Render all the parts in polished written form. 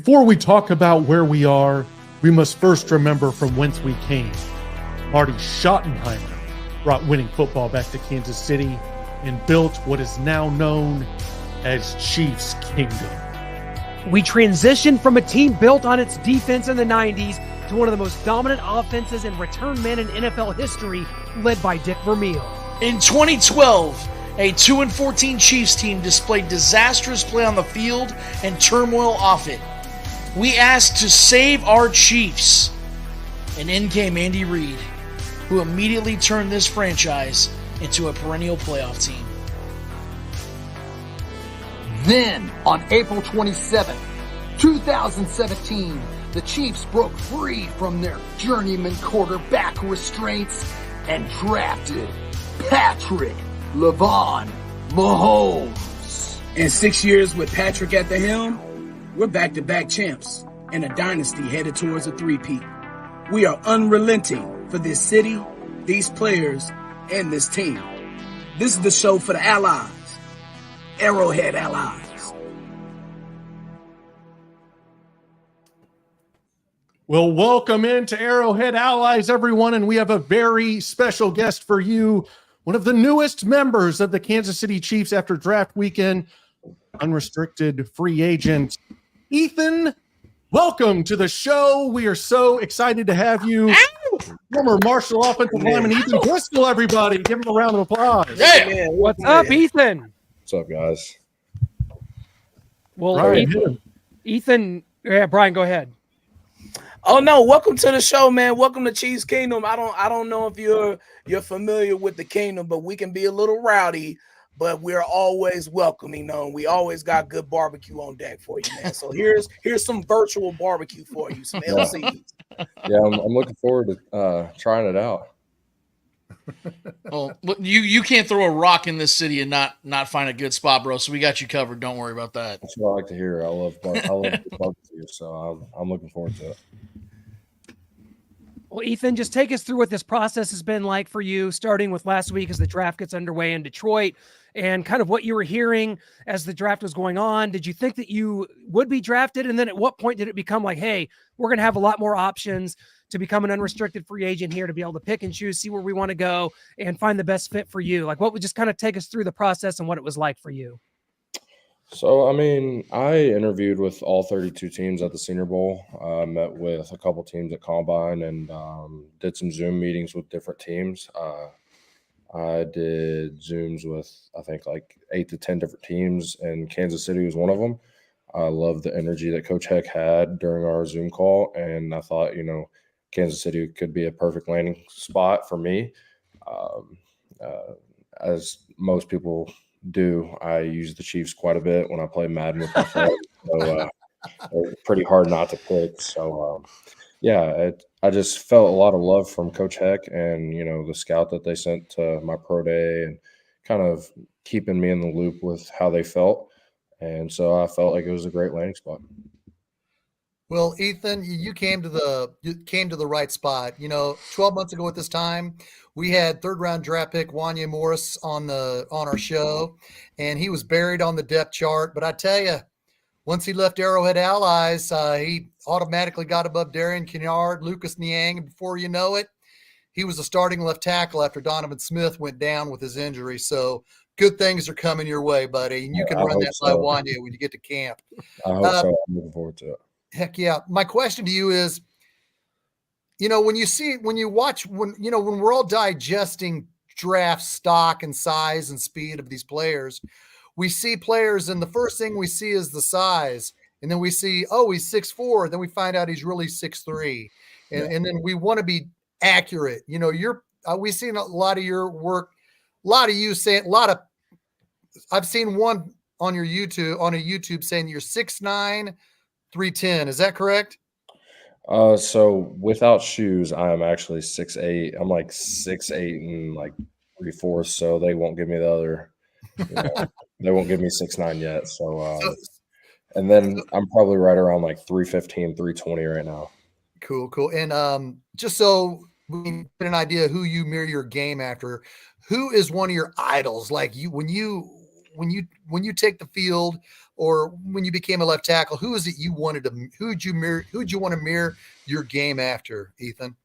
Before we talk about where we are, we must first remember from whence we came. Marty Schottenheimer brought winning football back to Kansas City and built what is now known as Chiefs Kingdom. We transitioned from a team built on its defense in the 90s to one of the most dominant offenses and return men in NFL history, led by Dick Vermeil. In 2012, a 2-14 Chiefs team displayed disastrous play on the field and turmoil off it. We asked to save our Chiefs, and in came Andy Reid, who immediately turned this franchise into a perennial playoff team. Then, on April 27, 2017, the Chiefs broke free from their journeyman quarterback restraints and drafted Patrick LeVon Mahomes. In 6 years with Patrick at the helm, we're back-to-back champs and a dynasty headed towards a three-peat. We are unrelenting for this city, these players, and this team. This is the show for the allies. Arrowhead allies. Well, welcome into Arrowhead Allies, everyone, and we have a very special guest for you, one of the newest members of the Kansas City Chiefs after draft weekend, unrestricted free agent, Ethan. Welcome to the show. We are so excited to have you. Former Marshall offensive lineman Ethan Driskell, everybody. Give him a round of applause. Yeah. What's up, Ethan? What's up, guys? Well, Brian, Ethan, yeah, Brian, go ahead. Oh no! Welcome to the show, man. Welcome to Chiefs Kingdom. I don't know if you're familiar with the kingdom, but we can be a little rowdy, but we're always welcoming. We always got good barbecue on deck for you, man. So here's some virtual barbecue for you, some LCs. Yeah, I'm looking forward to trying it out. Well, you can't throw a rock in this city and not find a good spot, bro. So we got you covered. Don't worry about that. That's what I like to hear. I love barbecue, so I'm looking forward to it. Well, Ethan, just take us through what this process has been like for you, starting with last week as the draft gets underway in Detroit, and kind of what you were hearing as the draft was going on. Did you think that you would be drafted? And then at what point did it become like, hey, we're going to have a lot more options to become an unrestricted free agent here, to be able to pick and choose, see where we want to go, and find the best fit for you? Like, what would just kind of take us through the process and what it was like for you? So, I mean, I interviewed with all 32 teams at the Senior Bowl. Met with a couple teams at Combine and did some Zoom meetings with different teams. I did Zooms with, I think, like 8 to 10 different teams, and Kansas City was one of them. I loved the energy that Coach Heck had during our Zoom call, and I thought, Kansas City could be a perfect landing spot for me. As most people do, I use the Chiefs quite a bit when I play Madden with my friends. So they're pretty hard not to pick. So, I just felt a lot of love from Coach Heck and, the scout that they sent to my pro day and kind of keeping me in the loop with how they felt. And so I felt like it was a great landing spot. Well, Ethan, you came to the right spot. 12 months ago at this time, we had third-round draft pick Wanya Morris on our show, and he was buried on the depth chart. But I tell you, once he left Arrowhead Allies, he automatically got above Darian Kinnard, Lucas Niang, and before you know it, he was a starting left tackle after Donovan Smith went down with his injury. So good things are coming your way, buddy, and you can run that by Wanya when you get to camp. I hope so. I'm looking forward to it. Heck yeah. My question to you is, when we're all digesting draft stock and size and speed of these players, we see players and the first thing we see is the size. And then we see, oh, he's 6'4". Then we find out he's really 6'3". And then we want to be accurate. We've seen a lot of your work, I've seen one on your YouTube saying you're 6'9", 310. Is that correct? So without shoes, I am actually 6'8". I'm like 6'8" and like 3/4. So they won't give me the other. They won't give me 6'9" yet. So, and then I'm probably right around like 315, 320 right now. Cool. And just so we can get an idea who you mirror your game after, who is one of your idols? Like when you take the field, or when you became a left tackle, who is it you wanted to? Who'd you want to mirror your game after, Ethan?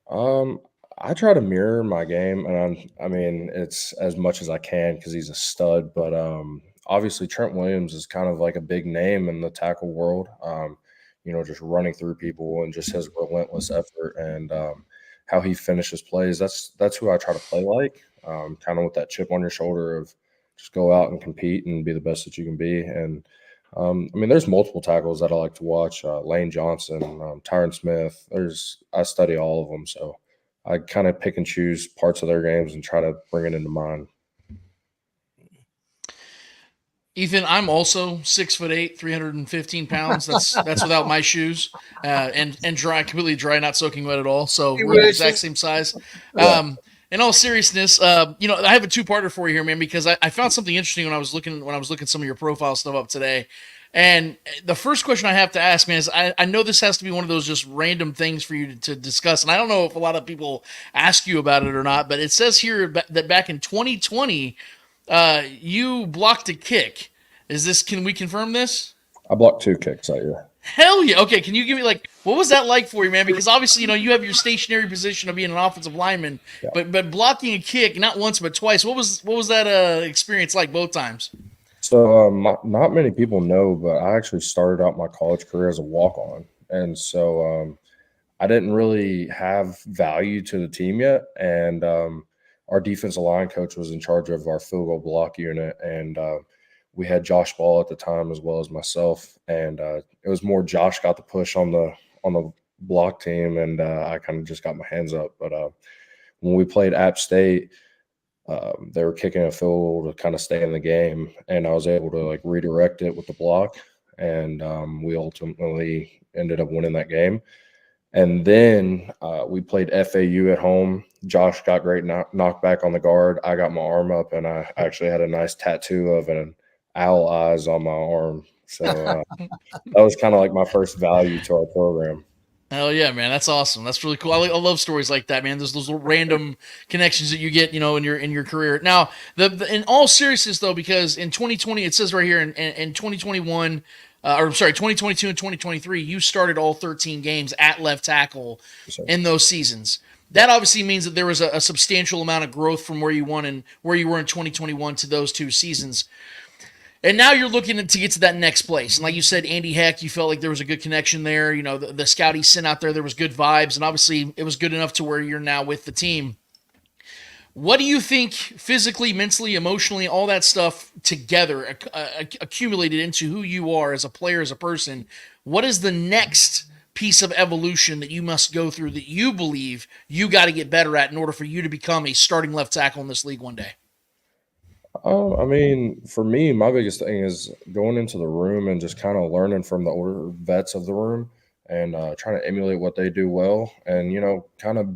I try to mirror my game, and I mean, it's as much as I can because he's a stud. But obviously, Trent Williams is kind of like a big name in the tackle world. Just running through people and just his relentless effort and how he finishes plays. That's who I try to play like. Kind of with that chip on your shoulder of just go out and compete and be the best that you can be. And there's multiple tackles that I like to watch. Lane Johnson, Tyron Smith. I study all of them, so I kind of pick and choose parts of their games and try to bring it into mine. Ethan, I'm also 6'8", 315 pounds. That's without my shoes, and dry, completely dry, not soaking wet at all. So we're the exact same size. In all seriousness, I have a two-parter for you here, man, because I found something interesting when I was looking some of your profile stuff up today. And the first question I have to ask, man, is I know this has to be one of those just random things for you to discuss, and I don't know if a lot of people ask you about it or not, but it says here that back in 2020, you blocked a kick. Can we confirm this? I blocked 2 kicks that year. Hell yeah. Okay, can you give me, what was that like for you, man? Because obviously, you have your stationary position of being an offensive lineman, but blocking a kick, not once but twice, what was that experience like both times? So not many people know, but I actually started out my college career as a walk-on. And so I didn't really have value to the team yet. And our defensive line coach was in charge of our field goal block unit. And we had Josh Ball at the time as well as myself. And it was more Josh got the push on the block team, and I kind of just got my hands up. But when we played App State, they were kicking a field goal to kind of stay in the game, and I was able to redirect it with the block, and we ultimately ended up winning that game. And then we played FAU at home. Josh got great knockback on the guard. I got my arm up, and I actually had a nice tattoo of an owl eyes on my arm. So that was kind of like my first value to our program. Hell yeah, man! That's awesome. That's really cool. I love stories like that, man. There's those little random connections that you get, in your career. Now, in all seriousness, though, because in 2020, it says right here in 2021, 2022 and 2023, you started all 13 games at left tackle in those seasons. That obviously means that there was a substantial amount of growth from where you were in 2021 to those 2 seasons. And now you're looking to get to that next place. And like you said, Andy Heck, you felt like there was a good connection there. The scout he sent out there was good vibes. And obviously it was good enough to where you're now with the team. What do you think physically, mentally, emotionally, all that stuff together accumulated into who you are as a player, as a person? What is the next piece of evolution that you must go through that you believe you got to get better at in order for you to become a starting left tackle in this league one day? For me, my biggest thing is going into the room and just kind of learning from the older vets of the room and trying to emulate what they do well, and kind of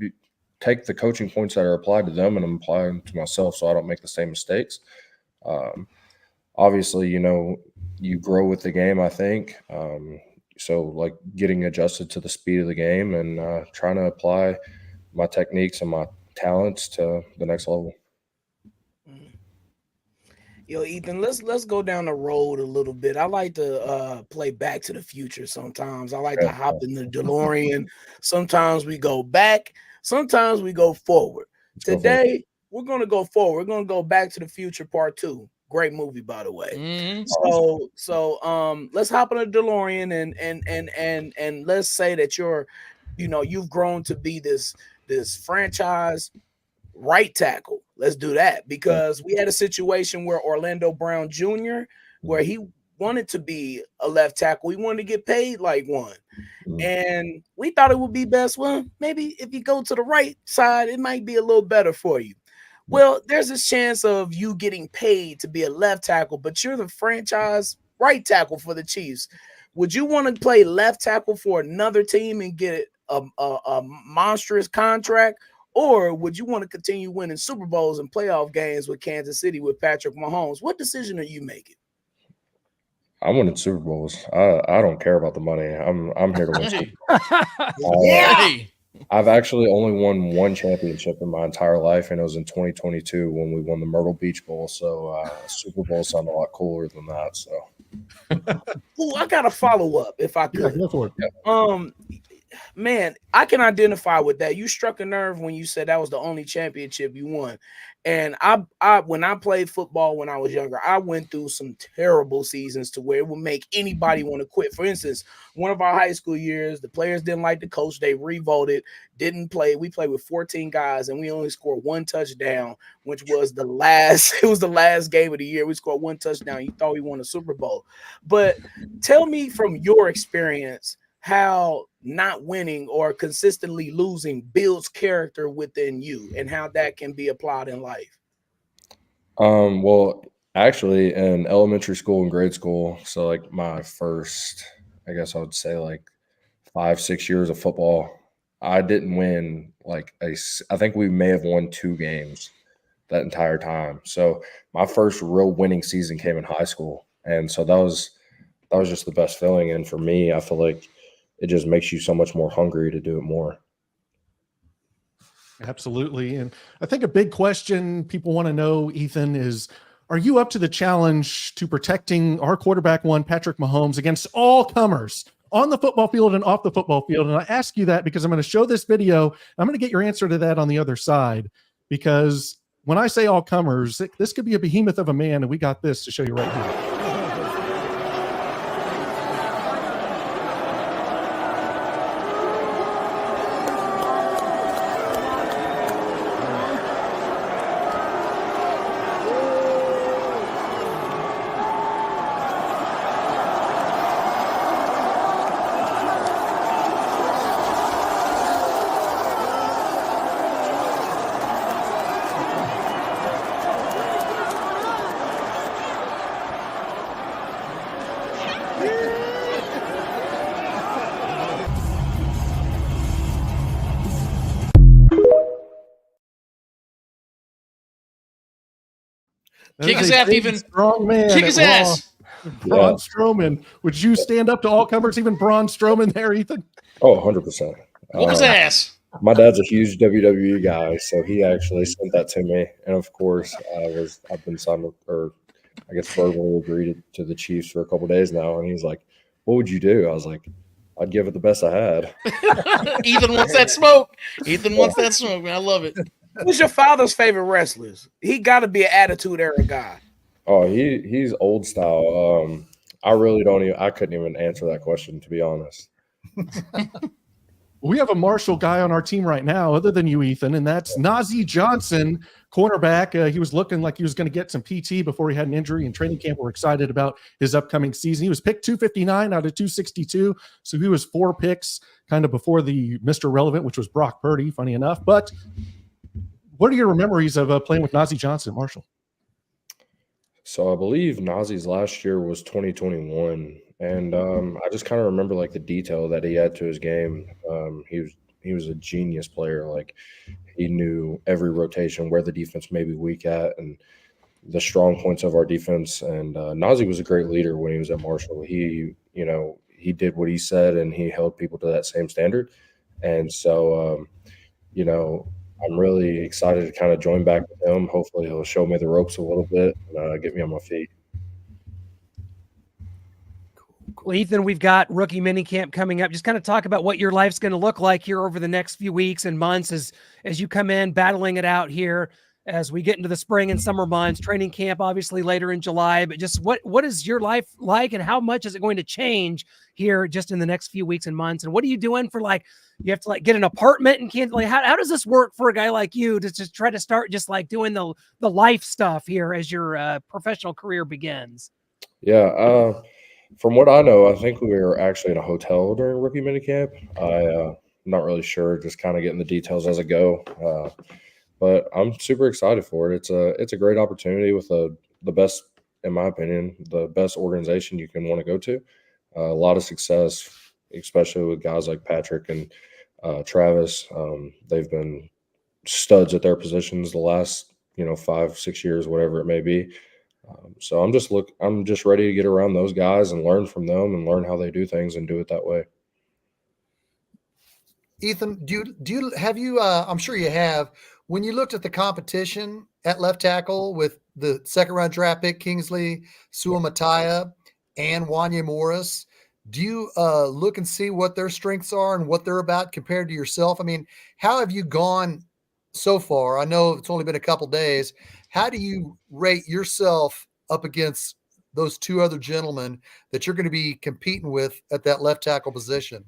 take the coaching points that are applied to them and apply them to myself so I don't make the same mistakes. Obviously, you grow with the game, I think. So getting adjusted to the speed of the game and trying to apply my techniques and my talents to the next level. Yo, Ethan, let's go down the road a little bit. I like to play Back to the Future sometimes. I like to hop in the DeLorean. Sometimes we go back. Sometimes we go forward. Today, we're going to go forward. We're going to go Back to the Future Part 2. Great movie, by the way. Mm-hmm. So let's hop in a DeLorean and let's say that you've grown to be this franchise right tackle. Let's do that, because we had a situation where Orlando Brown Jr., where he wanted to be a left tackle. He wanted to get paid like one. And we thought it would be best. Well, maybe if you go to the right side, it might be a little better for you. Well, there's a chance of you getting paid to be a left tackle, but you're the franchise right tackle for the Chiefs. Would you want to play left tackle for another team and get a monstrous contract? Or would you want to continue winning Super Bowls and playoff games with Kansas City with Patrick Mahomes? What decision are you making? I'm winning Super Bowls. I don't care about the money. I'm here to win Super Bowls. I've actually only won one championship in my entire life, and it was in 2022 when we won the Myrtle Beach Bowl. So Super Bowl sounded a lot cooler than that. So Ooh, I got a follow up if I Yeah, could. go for it. Man, I can identify with that. You struck a nerve when you said that was the only championship you won. And I when I played football when I was younger, I went through some terrible seasons to where it would make anybody want to quit. For instance, one of our high school years, the players didn't like the coach. They revolted, didn't play. We played with 14 guys and we only scored one touchdown, which was the last, it was the last game of the year. We scored one touchdown. You thought we won a Super Bowl. But tell me from your experience, how not winning or consistently losing builds character within you and how that can be applied in life. Well, actually, in elementary school and grade school, so like my first, I guess I would say like 5, 6 years of football, I didn't win I think we may have won 2 games that entire time. So my first real winning season came in high school, and so that was just the best feeling. And for me, I feel like it just makes you so much more hungry to do it more. Absolutely. And I think a big question people want to know, Ethan, is are you up to the challenge to protecting our quarterback one, Patrick Mahomes, against all comers on the football field and off the football field? And I ask you that because I'm going to show this video. I'm going to get your answer to that on the other side, because when I say all comers, this could be a behemoth of a man, and we got this to show you right here. That Kick is his a ass, big, Ethan. strong man. Kick at his Raw. ass. Braun Yeah. Strowman. Would you stand up to all comers, even Braun Strowman there, Ethan? Oh, 100%. Whoop his ass. My dad's a huge WWE guy, so he actually sent that to me. And of course, I've been signed or I guess verbally agreed to the Chiefs for a couple of days now. And he's like, "What would you do?" I was like, "I'd give it the best I had." Ethan wants that smoke. Ethan wants that smoke, man. I love it. Who's your father's favorite wrestlers? He got to be an attitude era guy. Oh, he's old style. I couldn't even answer that question, to be honest. We have a Marshall guy on our team right now, other than you, Ethan, and that's Najee Johnson, cornerback. He was looking like he was going to get some PT before he had an injury in training camp. We're excited about his upcoming season. He was picked 259 out of 262, so he was 4 picks kind of before the Mr. Relevant, which was Brock Purdy, funny enough. But what are your memories of playing with Najee Johnson, Marshall? So I believe Nazee's last year was 2021, and I just kind of remember like the detail that he had to his game. He was a genius player. Like he knew every rotation, where the defense may be weak at, and the strong points of our defense. And Najee was a great leader when he was at Marshall. He did what he said, and he held people to that same standard. And so, I'm really excited to kind of join back with him. Hopefully he'll show me the ropes a little bit and get me on my feet. Well, Ethan, we've got rookie minicamp coming up. Just kind of talk about what your life's going to look like here over the next few weeks and months as you come in, battling it out here as we get into the spring and summer months. Training camp, obviously, later in July. But just what is your life like, and how much is it going to change here just in the next few weeks and months? And what are you doing for, like, you have to like get an apartment in Kansas? Like, how does this work for a guy like you to just try to start just like doing the life stuff here as your professional career begins? Yeah. From what I know, I think we were actually in a hotel during rookie minicamp. I'm not really sure, just kind of getting the details as I go. But I'm super excited for it. It's a great opportunity with the best, in my opinion, the best organization you can want to go to. A lot of success, especially with guys like Patrick and Travis. They've been studs at their positions the last 5-6 years, whatever it may be. So I'm just ready to get around those guys and learn from them and learn how they do things and do it that way. Ethan, I'm sure you have, when you looked at the competition at left tackle with the second round draft pick, Kingsley Suamataia, and Wanya Morris, do you look and see what their strengths are and what they're about compared to yourself? I mean, how have you gone so far? I know it's only been a couple days. How do you rate yourself up against those two other gentlemen that you're going to be competing with at that left tackle position?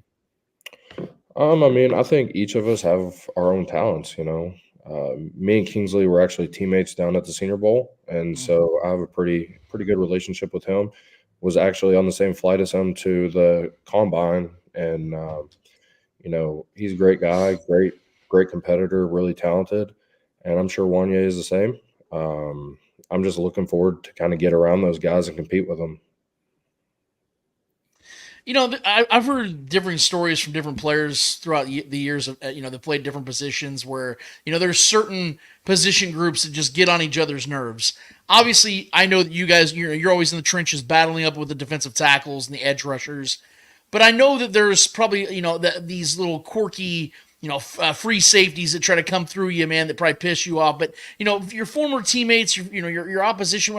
I mean, I think each of us have our own talents, you know. Me and Kingsley were actually teammates down at the Senior Bowl, and so I have a pretty good relationship with him. Was actually on the same flight as him to the combine, and you know, he's a great guy, great competitor, really talented, and I'm sure Wanya is the same. I'm just looking forward to kind of get around those guys and compete with them. You know, I've heard different stories from different players throughout the years of, you know, that played different positions where, you know, there's certain position groups that just get on each other's nerves. Obviously, I know that you guys, you're always in the trenches battling up with the defensive tackles and the edge rushers. But I know that there's probably, you know, these little quirky, you know, free safeties that try to come through you, man, that probably piss you off. But, you know, your former teammates, your opposition,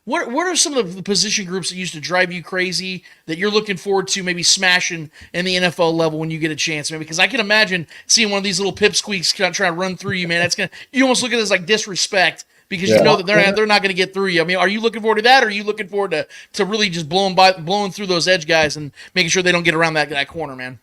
what are some of the position groups that used to drive you crazy that you're looking forward to maybe smashing in the NFL level when you get a chance, man? Because I can imagine seeing one of these little pipsqueaks try to run through you, man. You almost look at it as like disrespect because you know that they're not going to get through you. I mean, are you looking forward to that, or are you looking forward to really just blowing through those edge guys and making sure they don't get around that corner, man?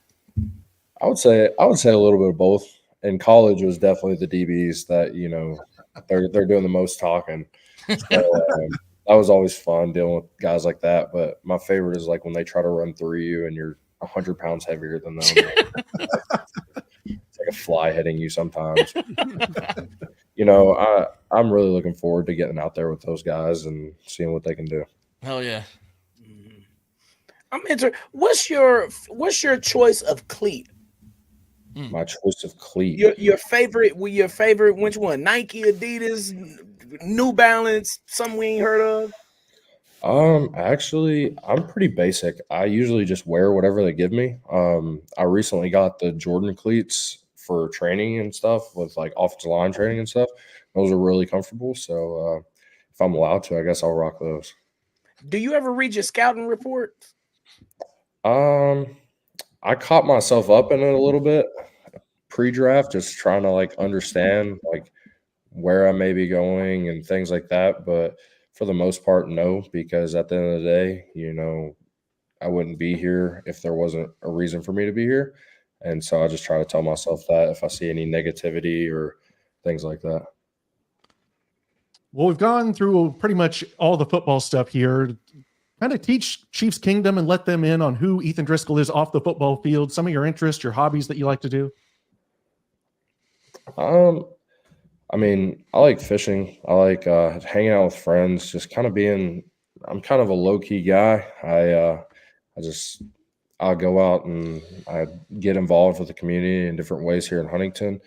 I would say a little bit of both. In college, it was definitely the DBs that, you know, they're doing the most talking. So, that was always fun dealing with guys like that. But my favorite is like when they try to run through you and you're 100 pounds heavier than them. It's like a fly hitting you sometimes. You know, I'm really looking forward to getting out there with those guys and seeing what they can do. Hell yeah. I'm interested. What's your choice of cleat? My choice of cleat. Your favorite? Which one? Nike, Adidas, New Balance, something we ain't heard of? Actually, I'm pretty basic. I usually just wear whatever they give me. I recently got the Jordan cleats for training and stuff with like offensive line training and stuff. Those are really comfortable. So if I'm allowed to, I guess I'll rock those. Do you ever read your scouting report? I caught myself up in it a little bit pre-draft, just trying to like understand like where I may be going and things like that. But for the most part, no, because at the end of the day, you know, I wouldn't be here if there wasn't a reason for me to be here. And so I just try to tell myself that if I see any negativity or things like that. Well, we've gone through pretty much all the football stuff here. Kind of teach Chiefs Kingdom and let them in on who Ethan Driskell is off the football field, some of your interests, your hobbies that you like to do. I mean, I like fishing. I like hanging out with friends, just kind of I'm kind of a low-key guy. I'll go out and I get involved with the community in different ways here in Huntington.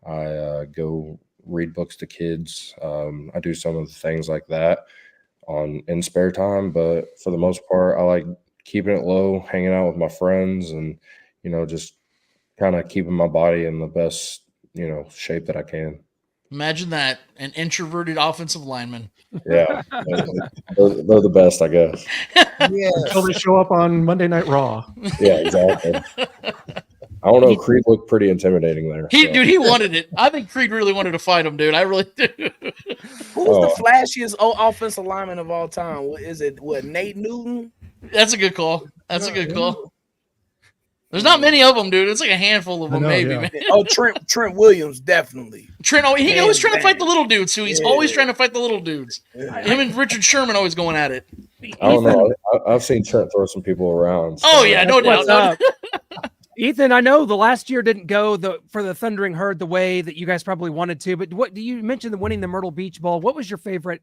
I go read books to kids. I do some of the things like that in spare time, but for the most part, I like keeping it low, hanging out with my friends, and, you know, just kind of keeping my body in the best, you know, shape that I can. Imagine that, an introverted offensive lineman. Yeah, they're the best, I guess. Until they show up on Monday Night Raw. Yeah, exactly. I don't know. Creed looked pretty intimidating there. Dude, he wanted it. I think Creed really wanted to fight him, dude. I really do. Who's the flashiest offensive lineman of all time? Is it Nate Newton? That's a good call. That's a good call. There's not many of them, dude. It's like a handful of them, maybe. Man. Oh, Trent Williams, definitely. Trent, he always trying to fight the little dudes, too. He's always trying to fight the little dudes. Him and Richard Sherman always going at it. I don't know. I've seen Trent throw some people around. So. Oh, yeah, no doubt. Ethan, I know the last year didn't go for the Thundering Herd the way that you guys probably wanted to, but what do you mention winning the Myrtle Beach Bowl? What was your favorite,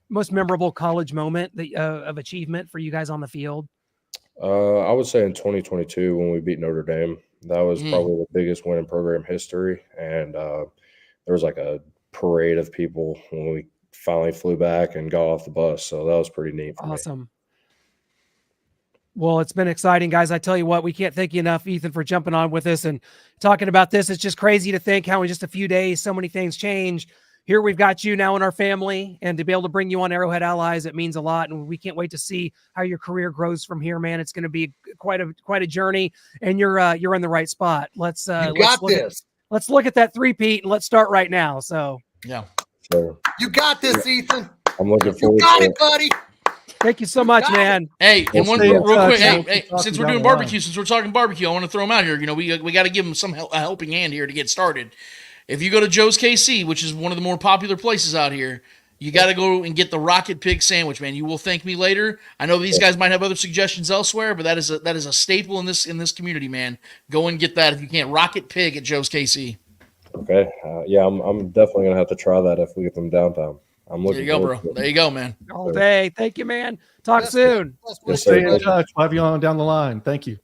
most memorable college moment of achievement for you guys on the field? I would say in 2022 when we beat Notre Dame, that was probably the biggest win in program history, and there was like a parade of people when we finally flew back and got off the bus, so that was pretty neat. Awesome. Well, it's been exciting, guys. I tell you what, we can't thank you enough, Ethan, for jumping on with us and talking about this. It's just crazy to think how in just a few days so many things change. here we've got you now in our family, and to be able to bring you on Arrowhead Allies, it means a lot. And we can't wait to see how your career grows from here, man. It's going to be quite a journey, and you're in the right spot. Let's look at that three-peat, and let's start right now. So Yeah. So You got this, Ethan. I'm looking You forward got to it, buddy. thank you so much, man. Hey, and one stay in real touch. quick, We'll hey, keep talking since we're down doing the line. barbecue, since we're talking barbecue, I want to throw them out here. You know, we got to give them a helping hand here to get started. If you go to Joe's KC, which is one of the more popular places out here, you got to go and get the Rocket Pig sandwich, man. You will thank me later. I know these guys might have other suggestions elsewhere, but that is a staple in this community, man. Go and get that if you can't. Rocket Pig at Joe's KC. Okay. Yeah, I'm definitely gonna have to try that if we get them downtown. I'm There looking. you go, bro. forward to it. There you go, man. All day. Thank you, man. Talk soon. We'll stay in touch. We'll have you on down the line. Thank you.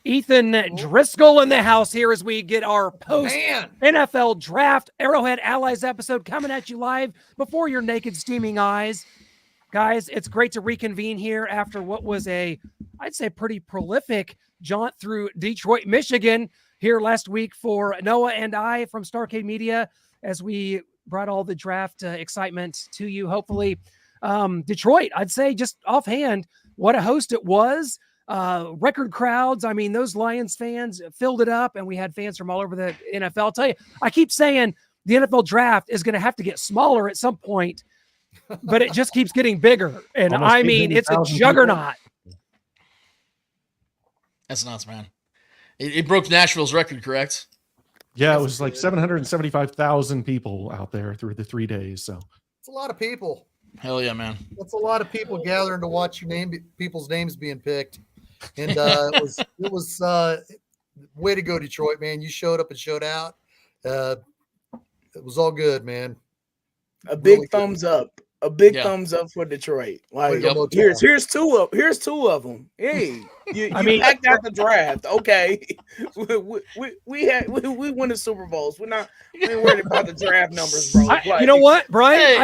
Ethan Driskell in the house here as we get our post Man. NFL draft Arrowhead Allies episode coming at you live before your naked steaming eyes. Guys, it's great to reconvene here after what was I'd say pretty prolific jaunt through Detroit, Michigan here last week for Noah and I from Starcade Media as we brought all the draft excitement to you. Hopefully, Detroit, I'd say just offhand, what a host it was. Record crowds. I mean, those Lions fans filled it up, and we had fans from all over the NFL. I'll tell you, I keep saying the NFL draft is going to have to get smaller at some point, but it just keeps getting bigger. And Almost I mean, it's a 800,000 juggernaut. That's nuts, man. It broke Nashville's record, correct? Yeah, it was like 775,000 people out there through the 3 days. So It's a lot of people. Hell yeah, man. That's a lot of people gathering to watch people's names being picked. And it was way to go, Detroit, man. You showed up and showed out. It was all good, man. A big Really thumbs up. A big Yeah. thumbs up for Detroit. Like Yep. here's two of them. Hey, you packed out the draft. Okay, we win the Super Bowls. We ain't worried about the draft numbers, bro. You know what, Brian? Hey.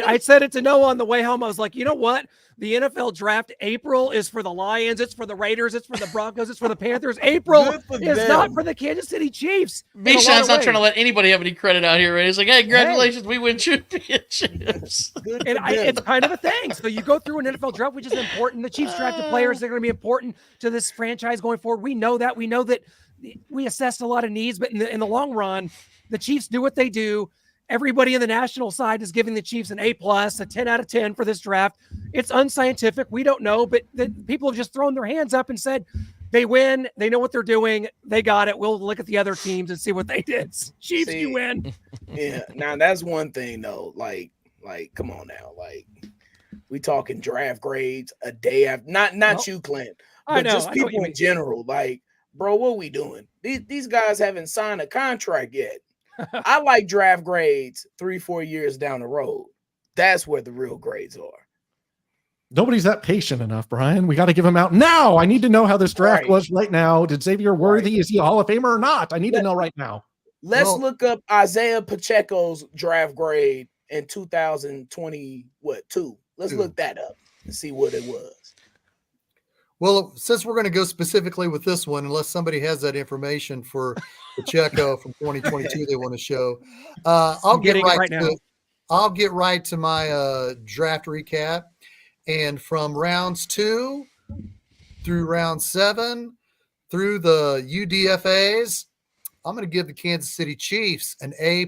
I said it to Noah on the way home. I was like, you know what? The NFL draft April is for the Lions. It's for the Raiders. It's for the Broncos. It's for the Panthers. April Good for is them. not for the Kansas City Chiefs. in a lot Bichon's of not trying to ways. let anybody have any credit out here, right? He's like, hey, congratulations, we win championships. Good And for them. it's kind of a thing. So you go through an NFL draft, which is important. The Chiefs drafted players that are going to be important to this franchise going forward. We know that. We know that we assessed a lot of needs, but in the long run, the Chiefs do what they do. Everybody in the national side is giving the Chiefs an A+, a 10 out of 10 for this draft. It's unscientific. We don't know, but people have just thrown their hands up and said they win. They know what they're doing. They got it. We'll look at the other teams and see what they did. Chiefs, you win. Yeah. Now that's one thing though. Like, come on now. Like, we talking draft grades a day after. Not you, Clint, but I know. just I know what you people in mean. general. Like, bro, what we doing? These guys haven't signed a contract yet. I like draft grades 3-4 years down the road. That's where the real grades are. nobody's that patient enough, Brian. We got to give him out now. I need to know how this draft Right. was right now. Did Xavier Worthy, is he a Hall of Famer or not? I need to Let- know right now. Let's Well- look up Isaiah Pacheco's draft grade in 2022. Let's look that up and see what it was. Well, since we're going to go specifically with this one, unless somebody has that information for Pacheco from 2022 they want to show, I'll I'm get getting it right, right to now. I'll get right to my draft recap. And from rounds 2 through round 7 through the UDFAs, I'm going to give the Kansas City Chiefs an A+.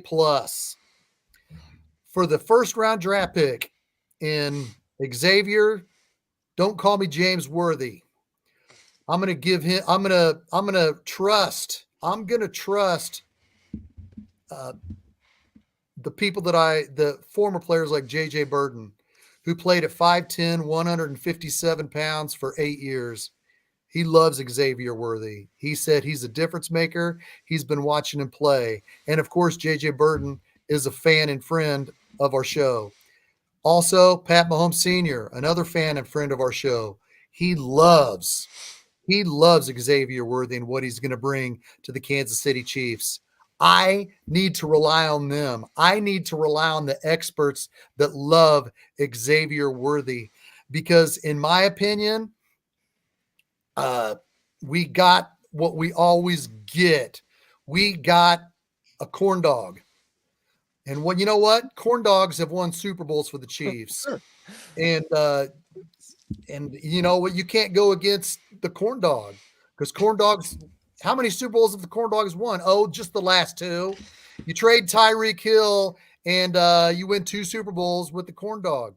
For the first round draft pick in Xavier, don't call me James Worthy. I'm going to give him, I'm going to trust the people the former players like JJ Burton, who played at 5'10", 157 pounds for 8 years. He loves Xavier Worthy. He said he's a difference maker. He's been watching him play. And of course, JJ Burton is a fan and friend of our show. Also, Pat Mahomes Sr., another fan and friend of our show. He loves Xavier Worthy and what he's going to bring to the Kansas City Chiefs. I need to rely on them. I need to rely on the experts that love Xavier Worthy because, in my opinion, we got what we always get. We got a corn dog. And you know what? Corn dogs have won Super Bowls for the Chiefs. Sure. And you know what? You can't go against the corn dog because corn dogs. How many Super Bowls have the corn dogs won? Oh, just the last 2. You trade Tyreek Hill and you win 2 Super Bowls with the corn dog.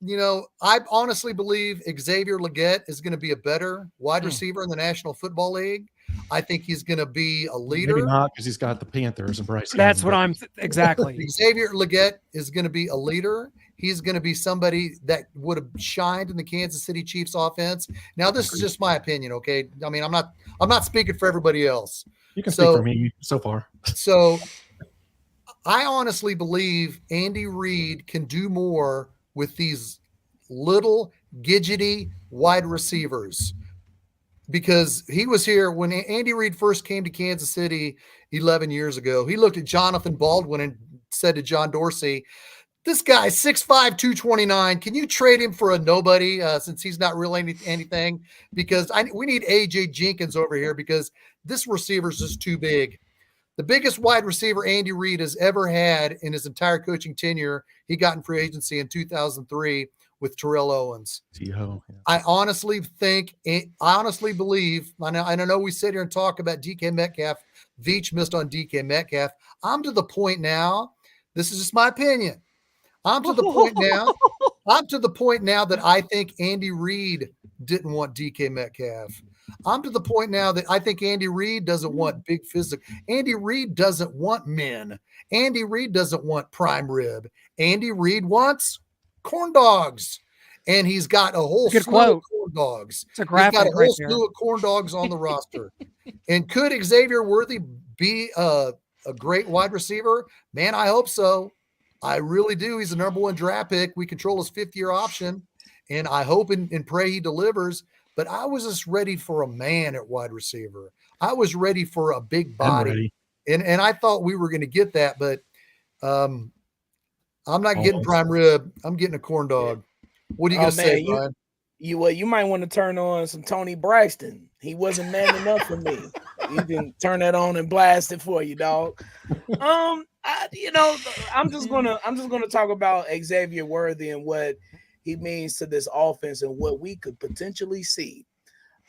You know, I honestly believe Xavier Legette is going to be a better wide receiver in the National Football League. I think he's going to be a leader. Maybe not because he's got the Panthers and Bryce. That's what I'm exactly. Xavier Legette is going to be a leader. He's going to be somebody that would have shined in the Kansas City Chiefs offense. Now, this is just my opinion, okay? I mean, I'm not speaking for everybody else. You can speak for me so far. So I honestly believe Andy Reid can do more with these little gidgety wide receivers because he was here when Andy Reid first came to Kansas City 11 years ago. He looked at Jonathan Baldwin and said to John Dorsey, this guy's 6'5", 229. Can you trade him for a nobody since he's not really anything? Because we need A.J. Jenkins over here because this receiver's just too big. The biggest wide receiver Andy Reid has ever had in his entire coaching tenure, he got in free agency in 2003 with Terrell Owens. I honestly believe, and I know we sit here and talk about DK Metcalf. Veach missed on DK Metcalf. I'm to the point now, this is just my opinion. I'm to the point now that I think Andy Reid didn't want DK Metcalf. I'm to the point now that I think Andy Reid doesn't want big physical. Andy Reid doesn't want men. Andy Reid doesn't want prime rib. Andy Reid wants corn dogs. And he's got a whole slew of corn dogs. It's a graphic. He's got a whole slew of corn dogs on the roster. And could Xavier Worthy be a great wide receiver? Man, I hope so. I really do. He's the number 1 draft pick. We control his 5th-year option. And I hope and pray he delivers. But I was just ready for a man at wide receiver. I was ready for a big body. And I thought we were going to get that. But I'm not getting prime rib. I'm getting a corn dog. What are you going to say, Brian? You might want to turn on some Tony Braxton. He wasn't man enough for me. You can turn that on and blast it for you, dog. I'm just gonna talk about Xavier Worthy and what he means to this offense and what we could potentially see.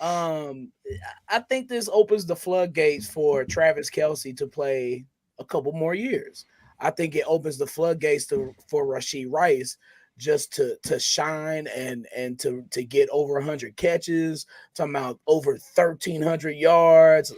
I think this opens the floodgates for Travis Kelce to play a couple more years. I think it opens the floodgates for Rashee Rice just to shine and to get over 100 catches, talking about over 1,300 yards.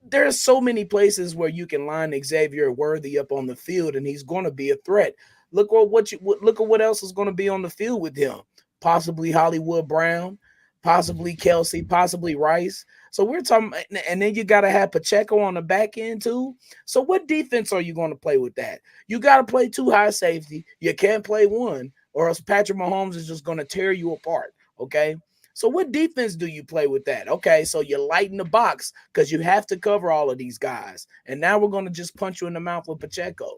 There's so many places where you can line Xavier Worthy up on the field, and he's going to be a threat. Look at what else is going to be on the field with him. Possibly Hollywood Brown, possibly Kelce, possibly Rice. So we're talking, and then you got to have Pacheco on the back end too. So what defense are you going to play with that? You got to play 2 high safety. You can't play 1, or else Patrick Mahomes is just going to tear you apart. Okay. So what defense do you play with that? Okay, so you lighten the box because you have to cover all of these guys. And now we're going to just punch you in the mouth with Pacheco.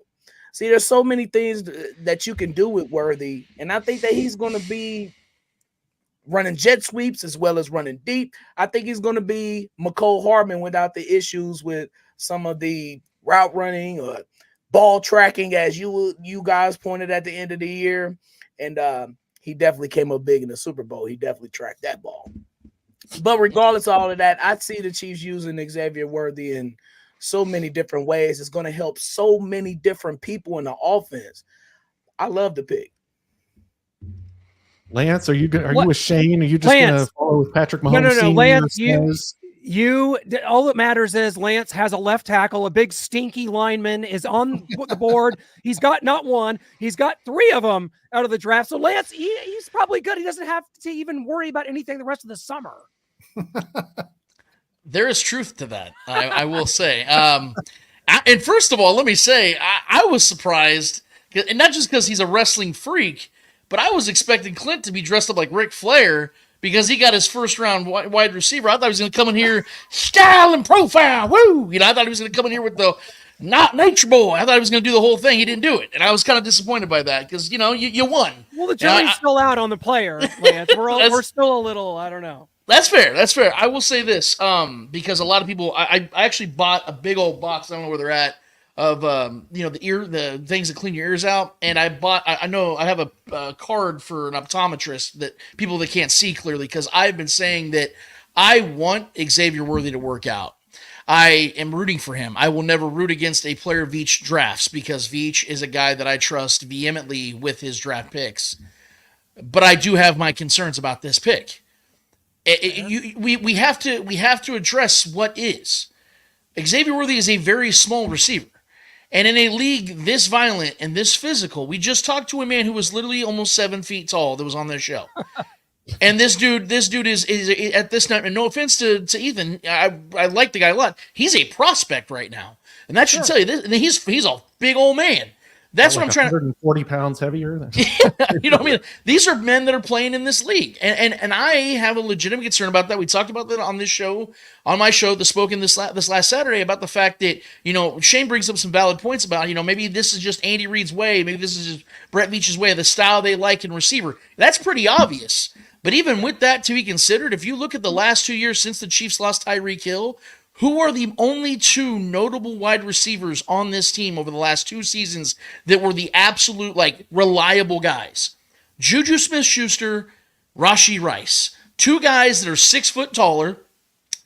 See, there's so many things that you can do with Worthy. And I think that he's going to be running jet sweeps as well as running deep. I think he's going to be McCole Hardman without the issues with some of the route running or ball tracking, as you guys pointed at the end of the year. And he definitely came up big in the Super Bowl. He definitely tracked that ball. But regardless of all of that, I see the Chiefs using Xavier Worthy in so many different ways. It's going to help so many different people in the offense. I love the pick. Lance, are you with Shane? Are you just going to follow with Patrick Mahomes? No, Lance, all that matters is Lance has a left tackle, a big stinky lineman is on the board. He's got not 1, he's got 3 of them out of the draft. So Lance, he's probably good. He doesn't have to even worry about anything the rest of the summer. There is truth to that, I will say. And first of all, let me say, I was surprised, and not just because he's a wrestling freak, but I was expecting Clint to be dressed up like Ric Flair because he got his first round wide receiver. I thought he was going to come in here, style and profile, woo! I thought he was going to come in here with the not Nature Boy. I thought he was going to do the whole thing. He didn't do it, and I was kind of disappointed by that because you won. Well, the jury's still out on the player, Lance. We're still a little, I don't know. That's fair. I will say this, because a lot of people, I actually bought a big old box, I don't know where they're at, the things that clean your ears out, and I know I have a card for an optometrist that people that can't see clearly, because I've been saying that I want Xavier Worthy to work out. I am rooting for him. I will never root against a player Veach drafts, because Veach is a guy that I trust vehemently with his draft picks. But I do have my concerns about this pick. We have to address what is. Xavier Worthy is a very small receiver. And in a league this violent and this physical, we just talked to a man who was literally almost 7 feet tall that was on this show. And this dude is at this time, and no offense to Ethan, I like the guy a lot. He's a prospect right now. And that should tell you this. And he's a big old man. That's what I'm trying to. 140 pounds heavier than. You know what I mean? These are men that are playing in this league. And I have a legitimate concern about that. We talked about that on this show, on my show, The Spoken, this last Saturday, about the fact that, Shane brings up some valid points about, maybe this is just Andy Reid's way. Maybe this is just Brett Veach's way, the style they like in receiver. That's pretty obvious. But even with that to be considered, if you look at the last 2 years since the Chiefs lost Tyreek Hill, who are the only two notable wide receivers on this team over the last 2 seasons that were the absolute, reliable guys? Juju Smith-Schuster, Rashee Rice. 2 guys that are 6 foot taller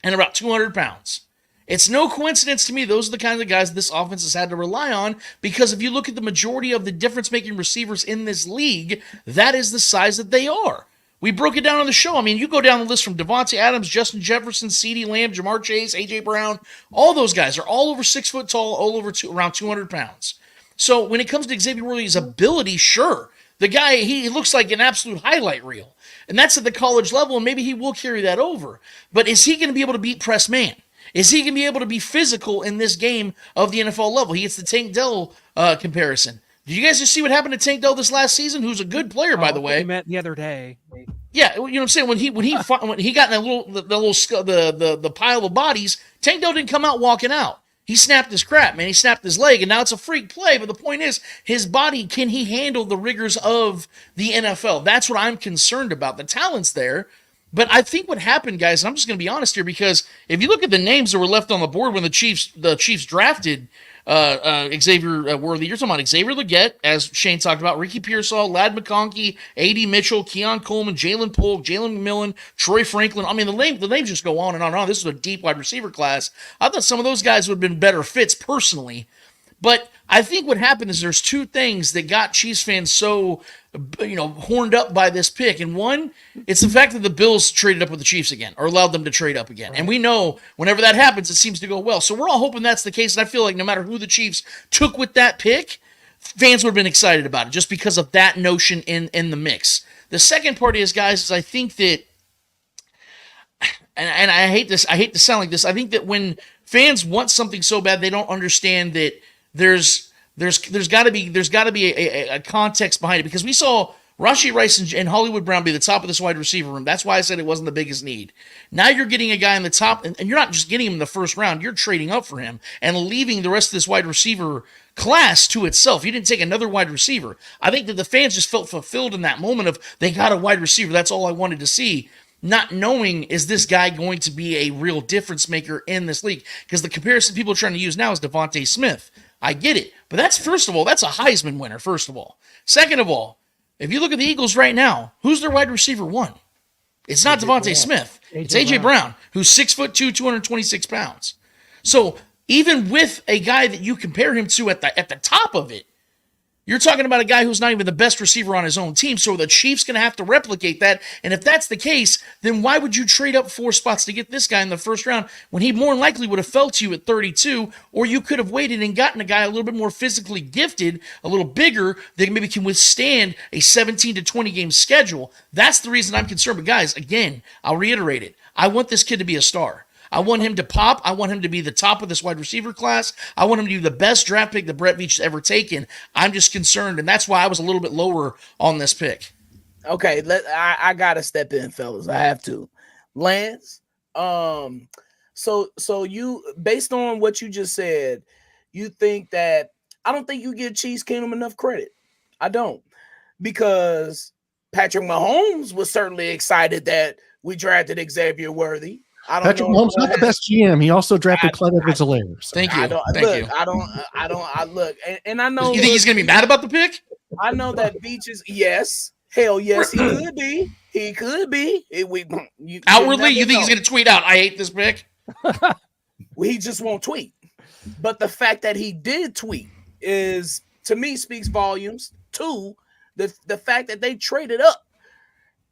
and about 200 pounds. It's no coincidence to me those are the kinds of guys this offense has had to rely on, because if you look at the majority of the difference-making receivers in this league, that is the size that they are. We broke it down on the show. I mean, you go down the list from Devontae Adams, Justin Jefferson, CeeDee Lamb, Jamar Chase, A.J. Brown. All those guys are all over 6 foot tall, all over around 200 pounds. So when it comes to Xavier Worthy's ability, sure. The guy, he looks like an absolute highlight reel. And that's at the college level, and maybe he will carry that over. But is he going to be able to beat press man? Is he going to be able to be physical in this game of the NFL level? He gets the Tank Dell comparison. Did you guys just see what happened to Tank Dell this last season? Who's a good player, by the way. We met the other day. Yeah, you know what I'm saying. When he got in the pile of bodies, Tank Dell didn't come out walking out. He snapped his crap, man. He snapped his leg, and now it's a freak play. But the point is, his body, can he handle the rigors of the NFL? That's what I'm concerned about. The talent's there. But I think what happened, guys, and I'm just going to be honest here, because if you look at the names that were left on the board when the Chiefs drafted Xavier Worthy, you're talking about Xavier Legette, as Shane talked about, Ricky Pearsall, Ladd McConkey, A.D. Mitchell, Keon Coleman, Jalen Polk, Jalen McMillan, Troy Franklin. I mean, the names just go on and on and on. This is a deep wide receiver class. I thought some of those guys would have been better fits personally. But I think what happened is there's 2 things that got Chiefs fans so, horned up by this pick. And one, it's the fact that the Bills traded up with the Chiefs again, or allowed them to trade up again. And we know whenever that happens, it seems to go well. So we're all hoping that's the case. And I feel like no matter who the Chiefs took with that pick, fans would have been excited about it just because of that notion in the mix. The second part is, guys, is I think that, and I hate to sound like this, I think that when fans want something so bad, they don't understand that there's got to be a context behind it, because we saw Rashee Rice and Hollywood Brown be the top of this wide receiver room. That's why I said it wasn't the biggest need. Now you're getting a guy in the top, and you're not just getting him in the first round. You're trading up for him and leaving the rest of this wide receiver class to itself. You didn't take another wide receiver. I think that the fans just felt fulfilled in that moment of, they got a wide receiver. That's all I wanted to see. Not knowing, is this guy going to be a real difference maker in this league? Because the comparison people are trying to use now is Devontae Smith. I get it. But that's, first of all, that's a Heisman winner, first of all. Second of all, if you look at the Eagles right now, who's their wide receiver 1? It's not Devontae Smith. It's A.J. Brown, who's 6'2", 226 pounds. So even with a guy that you compare him to at the top of it, you're talking about a guy who's not even the best receiver on his own team, so the Chiefs going to have to replicate that. And if that's the case, then why would you trade up 4 spots to get this guy in the first round when he more likely would have fell to you at 32, or you could have waited and gotten a guy a little bit more physically gifted, a little bigger, that maybe can withstand a 17 to 20 game schedule? That's the reason I'm concerned. But guys, again, I'll reiterate it. I want this kid to be a star. I want him to pop. I want him to be the top of this wide receiver class. I want him to be the best draft pick that Brett Veach has ever taken. I'm just concerned, and that's why I was a little bit lower on this pick. Okay, I gotta step in, fellas. I have to. Lance, so you, based on what you just said, you think that, I don't think you give Chiefs Kingdom enough credit. I don't, because Patrick Mahomes was certainly excited that we drafted Xavier Worthy. Patrick Mahomes not the best GM. He also drafted Clyde Edwards-Helaire. So. Thank you. I look, and I know. You think he's gonna be mad about the pick? I know that Beaches. Yes, hell yes, he could be. He could be. Outwardly, you think he's gonna tweet out, "I hate this pick"? He just won't tweet. But the fact that he did tweet is, to me, speaks volumes. Two, the fact that they traded up,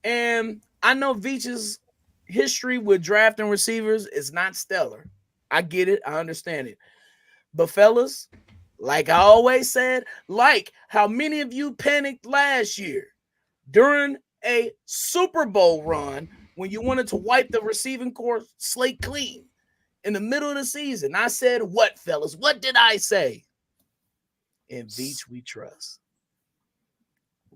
and I know Veach's history with drafting receivers is not stellar. I get it. I understand it. But fellas, like I always said, like how many of you panicked last year during a Super Bowl run when you wanted to wipe the receiving corps slate clean in the middle of the season. I said, what, fellas? What did I say? In Veach we trust.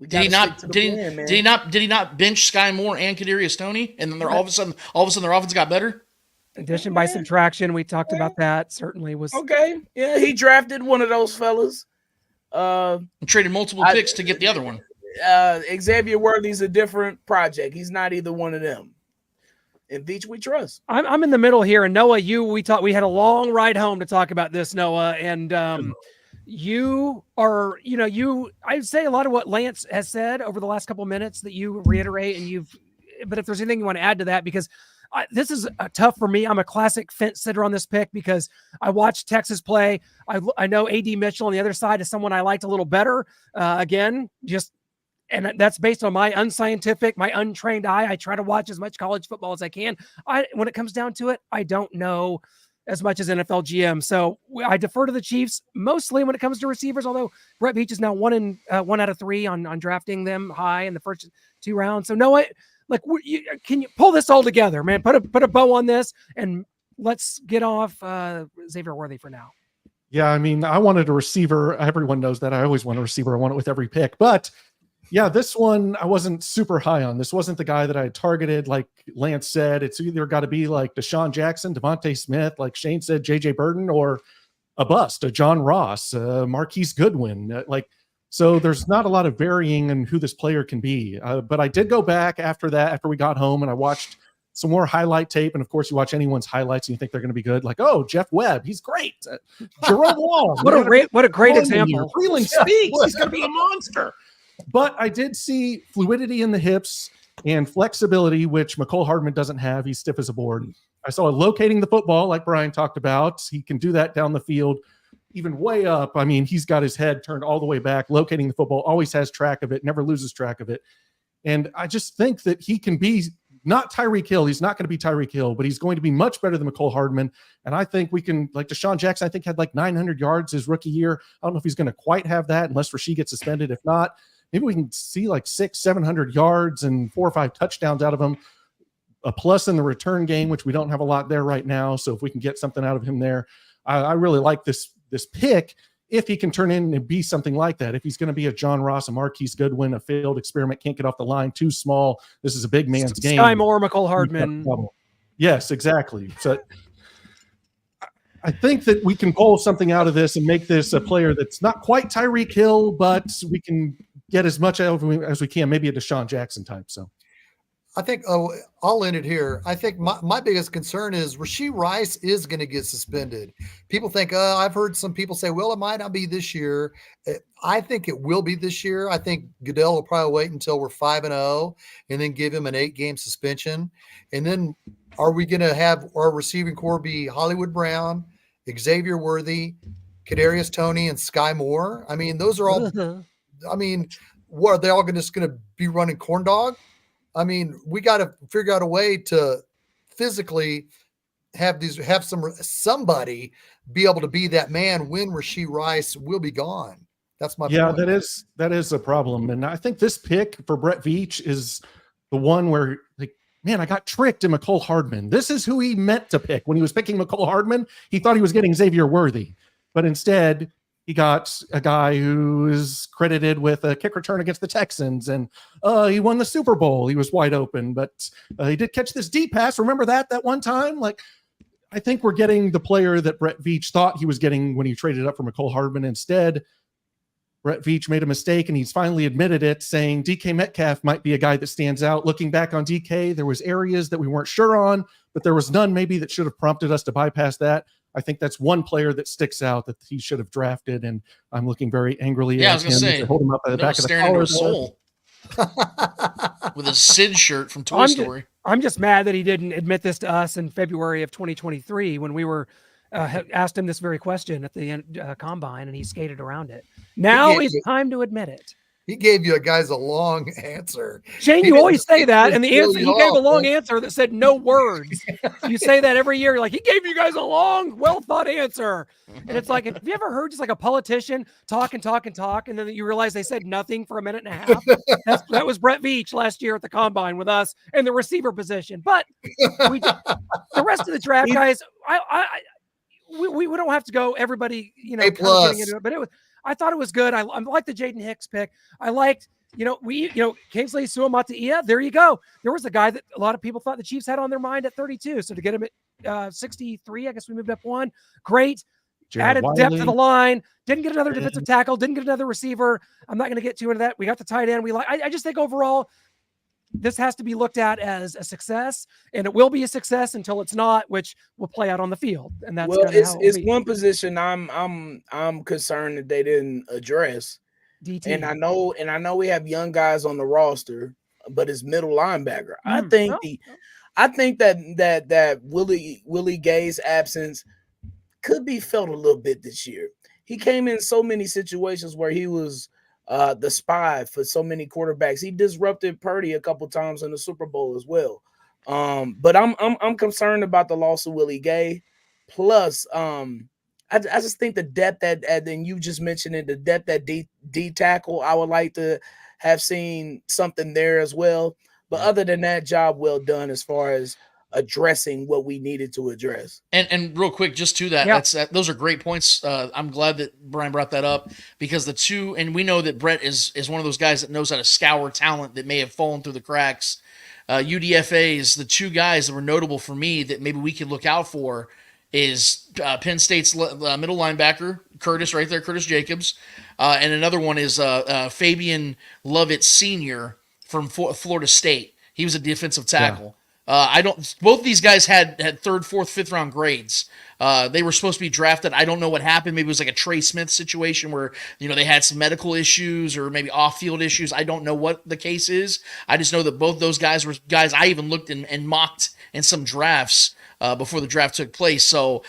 Did he not bench Sky Moore and Kadarius Toney, and then they're all of a sudden their offense got better? Addition by subtraction, we talked about that. Certainly was okay. Yeah, he drafted one of those fellas. Traded multiple picks to get the other one. Xavier Worthy's a different project. He's not either one of them. In Veach we trust. I'm in the middle here, and Noah, we had a long ride home to talk about this, Noah, and you are, I'd say a lot of what Lance has said over the last couple of minutes that you reiterate, but if there's anything you want to add to that, because this is tough for me. I'm a classic fence sitter on this pick because I watched Texas play. I know AD Mitchell on the other side is someone I liked a little better. And that's based on my unscientific, my untrained eye. I try to watch as much college football as I can. When it comes down to it, I don't know as much as NFL GM. So I defer to the Chiefs mostly when it comes to receivers, although Brett Veach is now 1 out of 3 on drafting them high in the first 2 rounds. So Noah, can you pull this all together, man? Put a bow on this and let's get off Xavier Worthy for now. Yeah, I mean, I wanted a receiver. Everyone knows that. I always want a receiver. I want it with every pick. But yeah, this one I wasn't super high on. This wasn't the guy that I targeted. Like Lance said, it's either got to be like Deshaun Jackson, Devontae Smith, like Shane said, JJ Burton, or a bust, a John Ross, Marquise Goodwin. So there's not a lot of varying in who this player can be. But I did go back after we got home, and I watched some more highlight tape. And of course, you watch anyone's highlights and you think they're going to be good. Like, oh, Jeff Webb, he's great. Jerome Wall, what a great example. Freeling Speaks, he's going to be a monster. But I did see fluidity in the hips and flexibility, which McCole Hardman doesn't have. He's stiff as a board. I saw locating the football, like Brian talked about. He can do that down the field, even way up. I mean, he's got his head turned all the way back, locating the football, always has track of it, never loses track of it. And I just think that he can be not Tyreek Hill. He's not going to be Tyreek Hill, but he's going to be much better than McCole Hardman. And I think we can, like Deshaun Jackson, I think had like 900 yards his rookie year. I don't know if he's going to quite have that unless Rasheed gets suspended. If not, maybe we can see like 600-700 yards and 4 or 5 touchdowns out of him. A plus in the return game, which we don't have a lot there right now. So if we can get something out of him there, I really like this pick. If he can turn in and be something like that, if he's going to be a John Ross, a Marquise Goodwin, a failed experiment, can't get off the line, too small. This is a big man's game. Sky Moore, McCole Hardman. Yes, exactly. So I think that we can pull something out of this and make this a player that's not quite Tyreek Hill, but we can get as much out of him as we can, maybe a Deshaun Jackson type. So I think I'll end it here. I think my biggest concern is Rashee Rice is going to get suspended. People think, I've heard some people say, well, it might not be this year. I think it will be this year. I think Goodell will probably wait until we're 5-0 and then give him an 8-game suspension. And then are we going to have our receiving core be Hollywood Brown, Xavier Worthy, Kadarius Toney, and Sky Moore? I mean, those are all what are they all just going to be running corn dog? I mean, we got to figure out a way to physically have somebody be able to be that man when Rashee Rice will be gone. That's my point. that is a problem. And I think this pick for Brett Veach is the one where, like, man, I got tricked in McCole Hardman. This is who he meant to pick. When he was picking McCole Hardman, he thought he was getting Xavier Worthy, but instead he got a guy who is credited with a kick return against the Texans, and he won the Super Bowl. He was wide open, but he did catch this deep pass. Remember that one time? Like, I think we're getting the player that Brett Veach thought he was getting when he traded up for McCole Hardman. Instead, Brett Veach made a mistake, and he's finally admitted it, saying DK Metcalf might be a guy that stands out. Looking back on DK, there was areas that we weren't sure on, but there was none maybe that should have prompted us to bypass that. I think that's one player that sticks out that he should have drafted, and I'm looking very angrily Yeah, I at was him gonna say, to hold him up at the back of the staring into collar. his soul with a Sid shirt from Toy Story. I'm just mad that he didn't admit this to us in February of 2023 when we were asked him this very question at the combine, and he skated around it. Now it's time to admit it. He gave you guys a long answer. Shane, you always say that, and the answer he gave a long answer that said no words. You say that every year. You're like, he gave you guys a long, well thought answer, and it's like, have you ever heard just like a politician talk, and then you realize they said nothing for a minute and a half? That was Brett Veach last year at the combine with us in the receiver position. But the rest of the draft guys, we don't have to go everybody, you know, A plus. getting into it, but I thought it was good. I liked the Jaden Hicks pick. I liked, Kingsley Suamataia. There you go. There was a guy that a lot of people thought the Chiefs had on their mind at 32. So to get him at 63, I guess we moved up one. Great. Jared Added Wiley. depth to the line. Didn't get another defensive tackle. Didn't get another receiver. I'm not going to get too into that. We got the tight end. I just think overall, this has to be looked at as a success, and it will be a success until it's not, which will play out on the field. And that's it's one position I'm concerned that they didn't address. DT. And I know we have young guys on the roster, but it's middle linebacker. I think that Willie Gay's absence could be felt a little bit this year. He came in so many situations where he was the spy for so many quarterbacks. He disrupted Purdy a couple times in the Super Bowl as well. But I'm concerned about the loss of Willie Gay. Plus, I just think the depth that and you just mentioned it, the depth at D tackle, I would like to have seen something there as well. But other than that, job well done as far as addressing what we needed to address. And real quick, just to that, those are great points. I'm glad that Brian brought that up because and we know that Brett is one of those guys that knows how to scour talent that may have fallen through the cracks. UDFA's the two guys that were notable for me that maybe we could look out for is Penn State's middle linebacker, Curtis Jacobs. And another one is Fabian Lovett Sr. from Florida State. He was a defensive tackle. Both of these guys had third, fourth, fifth round grades. They were supposed to be drafted. I don't know what happened. Maybe it was like a Trey Smith situation where, they had some medical issues or maybe off-field issues. I don't know what the case is. I just know that both those guys were guys I even looked and mocked in some drafts before the draft took place. So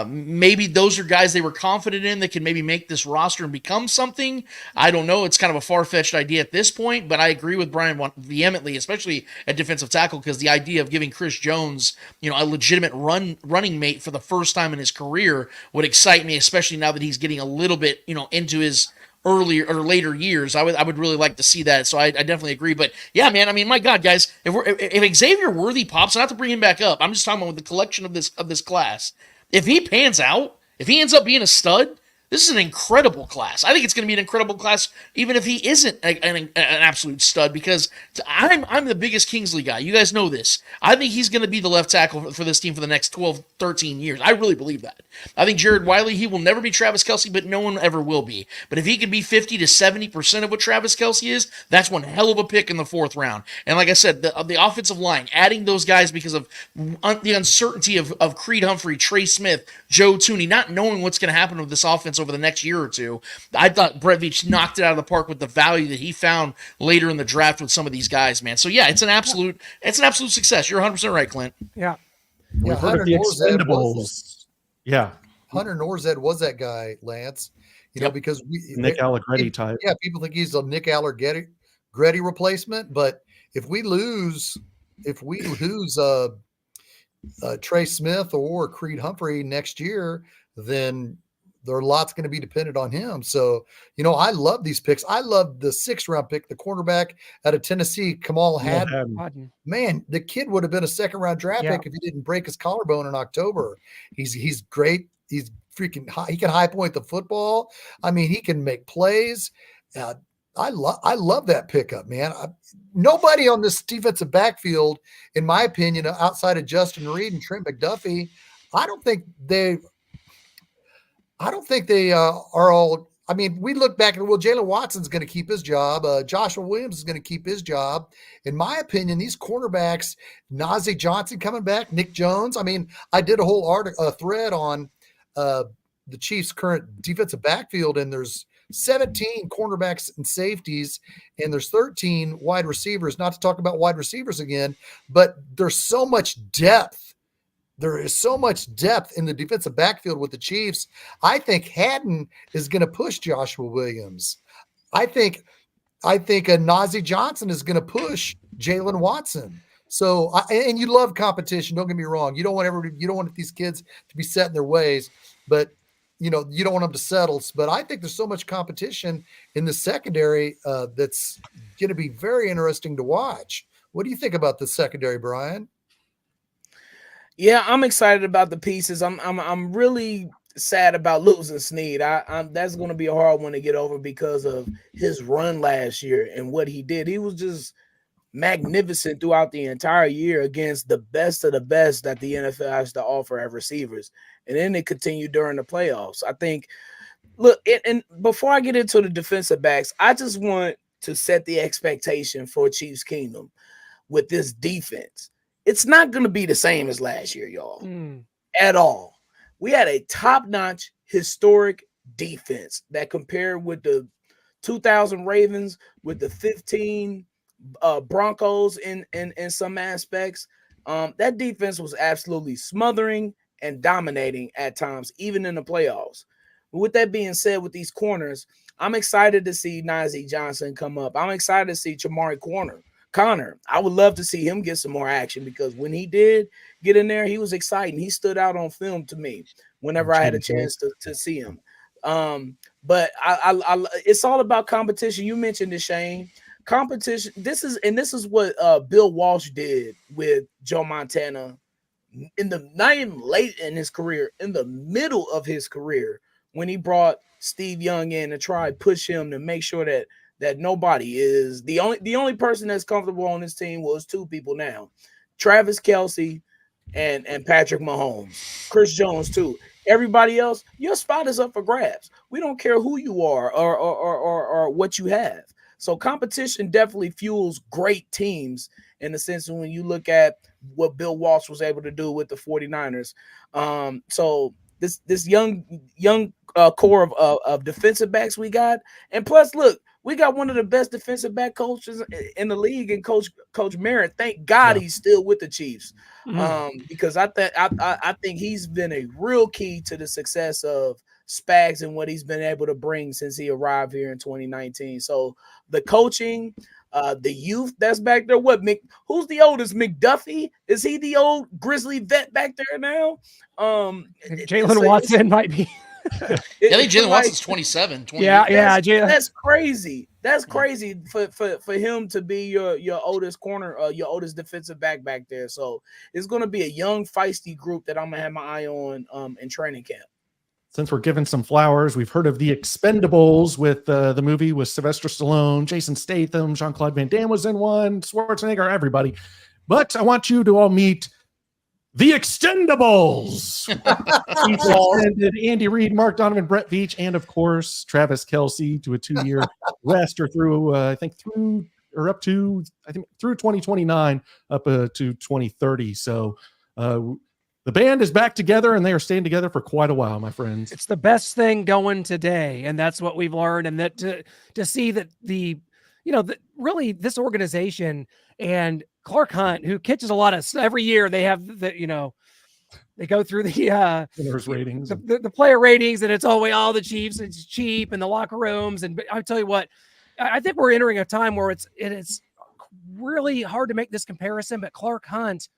maybe those are guys they were confident in that can maybe make this roster and become something. I don't know. It's kind of a far-fetched idea at this point, but I agree with Brian vehemently, especially at defensive tackle, because the idea of giving Chris Jones, a legitimate running mate for the first time in his career would excite me, especially now that he's getting a little bit, into his earlier or later years. I would really like to see that. So I definitely agree. But yeah, man, I mean, my God, guys, if Xavier Worthy pops, not to bring him back up, I'm just talking about with the collection of this class. If he pans out, if he ends up being a stud, this is an incredible class. I think it's going to be an incredible class, even if he isn't an absolute stud, because I'm the biggest Kingsley guy. You guys know this. I think he's going to be the left tackle for this team for the next 12, 13 years. I really believe that. I think Jared Wiley, he will never be Travis Kelce, but no one ever will be. But if he can be 50 to 70% of what Travis Kelce is, that's one hell of a pick in the fourth round. And like I said, the offensive line, adding those guys because of the uncertainty of Creed Humphrey, Trey Smith, Joe Tooney, not knowing what's going to happen with this offense over the next year or two. I thought Brett Veach knocked it out of the park with the value that he found later in the draft with some of these guys, man. So yeah, it's an absolute success. You're 100% right, Clint. Yeah. We've heard of the Expendables. Yeah. Hunter Norzed was that guy, Lance. Because Nick Allegretti type. Yeah, people think he's a Nick Allegretti replacement, but if we lose Trey Smith or Creed Humphrey next year, then there are lots going to be dependent on him. So, I love these picks. I love the 6th round pick, the cornerback out of Tennessee, Kamal Hadden. Man, the kid would have been a 2nd round draft pick if he didn't break his collarbone in October. He's great. He's freaking high. He can high point the football. I mean, he can make plays. I love that pickup, man. Nobody on this defensive backfield, in my opinion, outside of Justin Reed and Trent McDuffie, I don't think they are all. I mean, we look back and Jalen Watson's going to keep his job. Joshua Williams is going to keep his job. In my opinion, these cornerbacks, Najee Johnson coming back, Nick Jones. I mean, I did a whole thread on the Chiefs' current defensive backfield, and there's 17 cornerbacks and safeties, and there's 13 wide receivers. Not to talk about wide receivers again, but there's so much depth. There is so much depth in the defensive backfield with the Chiefs. I think Haddon is going to push Joshua Williams. I think Najee Johnson is going to push Jalen Watson. So, and you love competition. Don't get me wrong. You don't want these kids to be set in their ways, but you don't want them to settle. But I think there's so much competition in the secondary that's going to be very interesting to watch. What do you think about the secondary, Brian? Yeah, I'm excited about the pieces. I'm really sad about losing Snead. That's going to be a hard one to get over because of his run last year and what he did. He was just magnificent throughout the entire year against the best of the best that the NFL has to offer as receivers. And then it continued during the playoffs. I think, look, and before I get into the defensive backs, I just want to set the expectation for Chiefs Kingdom with this defense. It's not going to be the same as last year, y'all, at all. We had a top-notch historic defense that compared with the 2000 Ravens, with the 15 Broncos in some aspects. That defense was absolutely smothering and dominating at times, even in the playoffs. But with that being said, with these corners, I'm excited to see Najee Johnson come up. I'm excited to see Chamari Connor. I would love to see him get some more action because when he did get in there, he was exciting. He stood out on film to me whenever I had a chance to see him. But I it's all about competition. You mentioned it, Shane. Competition. This is what Bill Walsh did with Joe Montana not even late in his career, in the middle of his career, when he brought Steve Young in to try to push him to make sure that nobody is the only person that's comfortable on this team was two people now, Travis Kelce and Patrick Mahomes, Chris Jones too. Everybody else, your spot is up for grabs. We don't care who you are or what you have. So competition definitely fuels great teams in the sense of when you look at what Bill Walsh was able to do with the 49ers. So this young core of defensive backs we got, and plus, look, we got one of the best defensive back coaches in the league, and Coach Merritt. Thank God he's still with the Chiefs, because I think he's been a real key to the success of Spags and what he's been able to bring since he arrived here in 2019. So the coaching, the youth that's back there. Who's the oldest? McDuffie? Is he the old Grizzly vet back there now? Jalen Watson might be. I think Jalen Watson's 27. Yeah. That's crazy. That's crazy for him to be your oldest corner, your oldest defensive back there. So it's going to be a young, feisty group that I'm going to have my eye on in training camp. Since we're giving some flowers, we've heard of the Expendables with the movie with Sylvester Stallone, Jason Statham, Jean-Claude Van Damme was in one, Schwarzenegger, everybody. But I want you to all meet the Extendables. Andy Reid, Mark Donovan, Brett Veach, and of course Travis Kelce to a 2-year rest, or through up to 2029, up to 2030. So the band is back together, and they are staying together for quite a while, my friends. It's the best thing going today, and that's what we've learned. And that to see that really this organization and Clark Hunt, who catches a lot of every year, they have they go through the ratings, the player ratings, and it's always the Chiefs. It's cheap in the locker rooms, and I tell you what, I think we're entering a time where it's really hard to make this comparison. But Clark Hunt,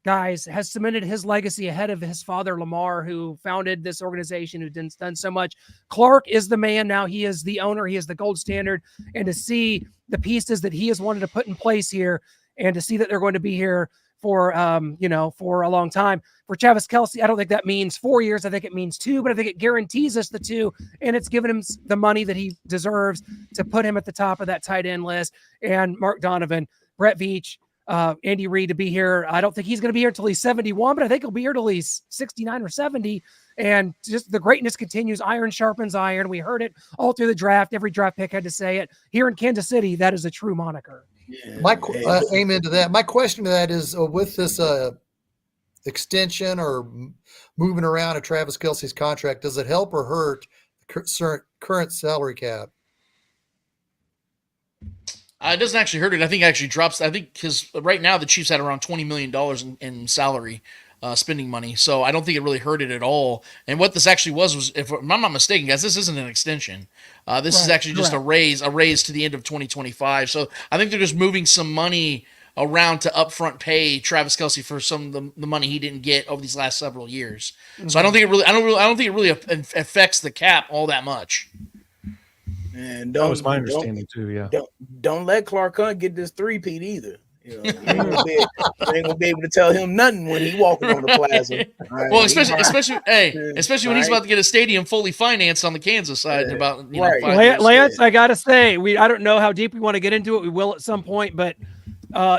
guys, has cemented his legacy ahead of his father, Lamar, who founded this organization, who done so much. Clark is the man now. He is the owner. He is the gold standard. And to see the pieces that he has wanted to put in place here, and to see that they're going to be here for a long time. For Travis Kelce, I don't think that means 4 years. I think it means 2, but I think it guarantees us the 2, and it's given him the money that he deserves to put him at the top of that tight end list. And Mark Donovan, Brett Veach, Andy Reid to be here. I don't think he's going to be here until he's 71, but I think he'll be here till he's 69 or 70. And just the greatness continues. Iron sharpens iron. We heard it all through the draft. Every draft pick had to say it. Here in Kansas City, that is a true moniker. Yeah, Amen to that. My question to that is, with this extension or moving around of Travis Kelce's contract, does it help or hurt the current salary cap? It doesn't actually hurt it. I think it actually drops. I think because right now the Chiefs had around $20 million in salary spending money. So I don't think it really hurt it at all. And what this actually was, if I'm not mistaken, guys, this isn't an extension. This is actually just a raise to the end of 2025. So I think they're just moving some money around to upfront pay Travis Kelce for some of the money he didn't get over these last several years. Mm-hmm. So I don't think it really affects the cap all that much. And that was my understanding too. Yeah. Don't let Clark Hunt get this 3-peat either. You know, you ain't gonna be able to tell him nothing when he walking on the plaza. Right? Well, especially when he's about to get a stadium fully financed on the Kansas side in about 5 years. Lance, I gotta say, I don't know how deep we want to get into it. We will at some point, but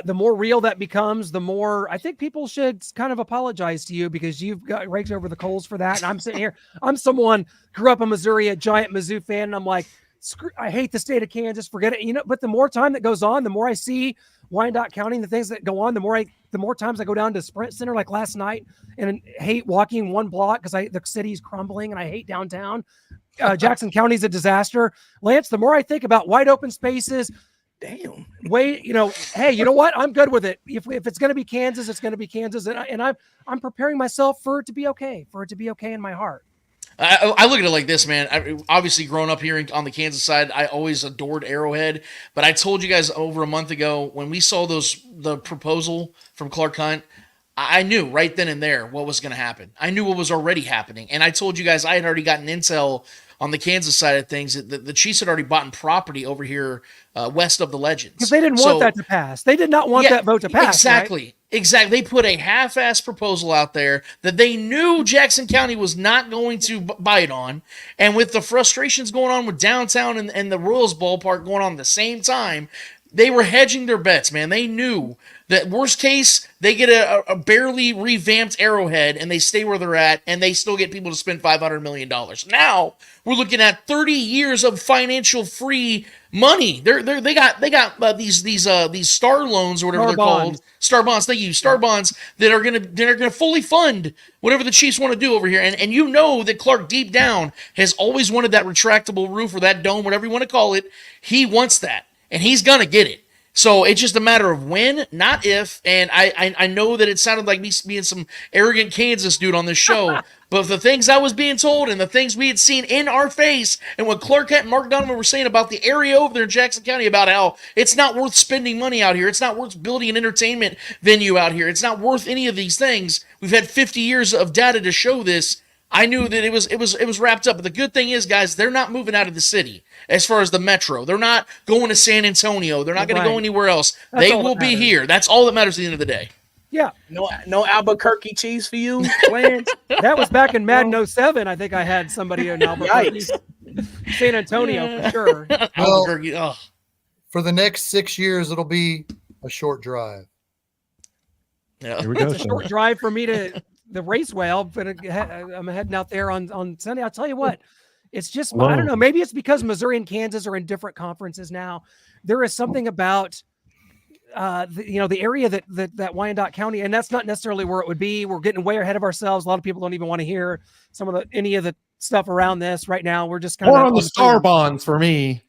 the more real that becomes, the more I think people should kind of apologize to you, because you've got raked over the coals for that. And I'm sitting here, I'm someone grew up in Missouri, a giant Mizzou fan, and I'm like, I hate the state of Kansas, forget it. But the more time that goes on, the more I see Wyandotte County and the things that go on, the more times I go down to Sprint Center, like last night, and hate walking one block because the city's crumbling and I hate downtown. Jackson County's a disaster. Lance, the more I think about wide open spaces, hey, you know what? I'm good with it. If it's going to be Kansas, it's going to be Kansas. And I'm preparing myself for it to be okay in my heart. I look at it like this, man. Obviously, growing up here on the Kansas side, I always adored Arrowhead. But I told you guys over a month ago when we saw the proposal from Clark Hunt, I knew right then and there what was going to happen. I knew what was already happening. And I told you guys I had already gotten intel on the Kansas side of things that the Chiefs had already bought property over here west of the Legends. Because they didn't want that to pass. They did not want that vote to pass. Exactly. Right? Exactly. They put a half-ass proposal out there that they knew Jackson County was not going to bite on. And with the frustrations going on with downtown and the Royals ballpark going on at the same time, they were hedging their bets, man. They knew that worst case, they get a barely revamped Arrowhead and they stay where they're at, and they still get people to spend $500 million. Now we're looking at 30 years of financial free money. They got these star loans or whatever they're called, star bonds. Thank you, star bonds that are gonna fully fund whatever the Chiefs want to do over here. And you know that Clark deep down has always wanted that retractable roof or that dome, whatever you want to call it. He wants that, and he's gonna get it. So it's just a matter of when, not if. And I know that it sounded like me being some arrogant Kansas dude on this show, but the things I was being told and the things we had seen in our face, and what Clark Kent and Mark Donovan were saying about the area over there in Jackson County about how it's not worth spending money out here, it's not worth building an entertainment venue out here, it's not worth any of these things. We've had 50 years of data to show this. I knew that it was wrapped up. But the good thing is, guys, they're not moving out of the city as far as the metro. They're not going to San Antonio. They're not going to go anywhere else. They will be here. That's all that matters at the end of the day. Yeah. No Albuquerque cheese for you, Lance? That was back in Madden 07. I think I had somebody in Albuquerque. San Antonio for sure. Albuquerque. For the next 6 years, it'll be a short drive. Yeah. Here we go. It's a short drive for me to the raceway. I'm heading out there on Sunday. I'll tell you what, it's just, I don't know, maybe it's because Missouri and Kansas are in different conferences now. There is something about the area that Wyandotte County, and that's not necessarily where it would be. We're getting way ahead of ourselves. A lot of people don't even want to hear any of the stuff around this right now. We're just kind of more on the star bonds for me.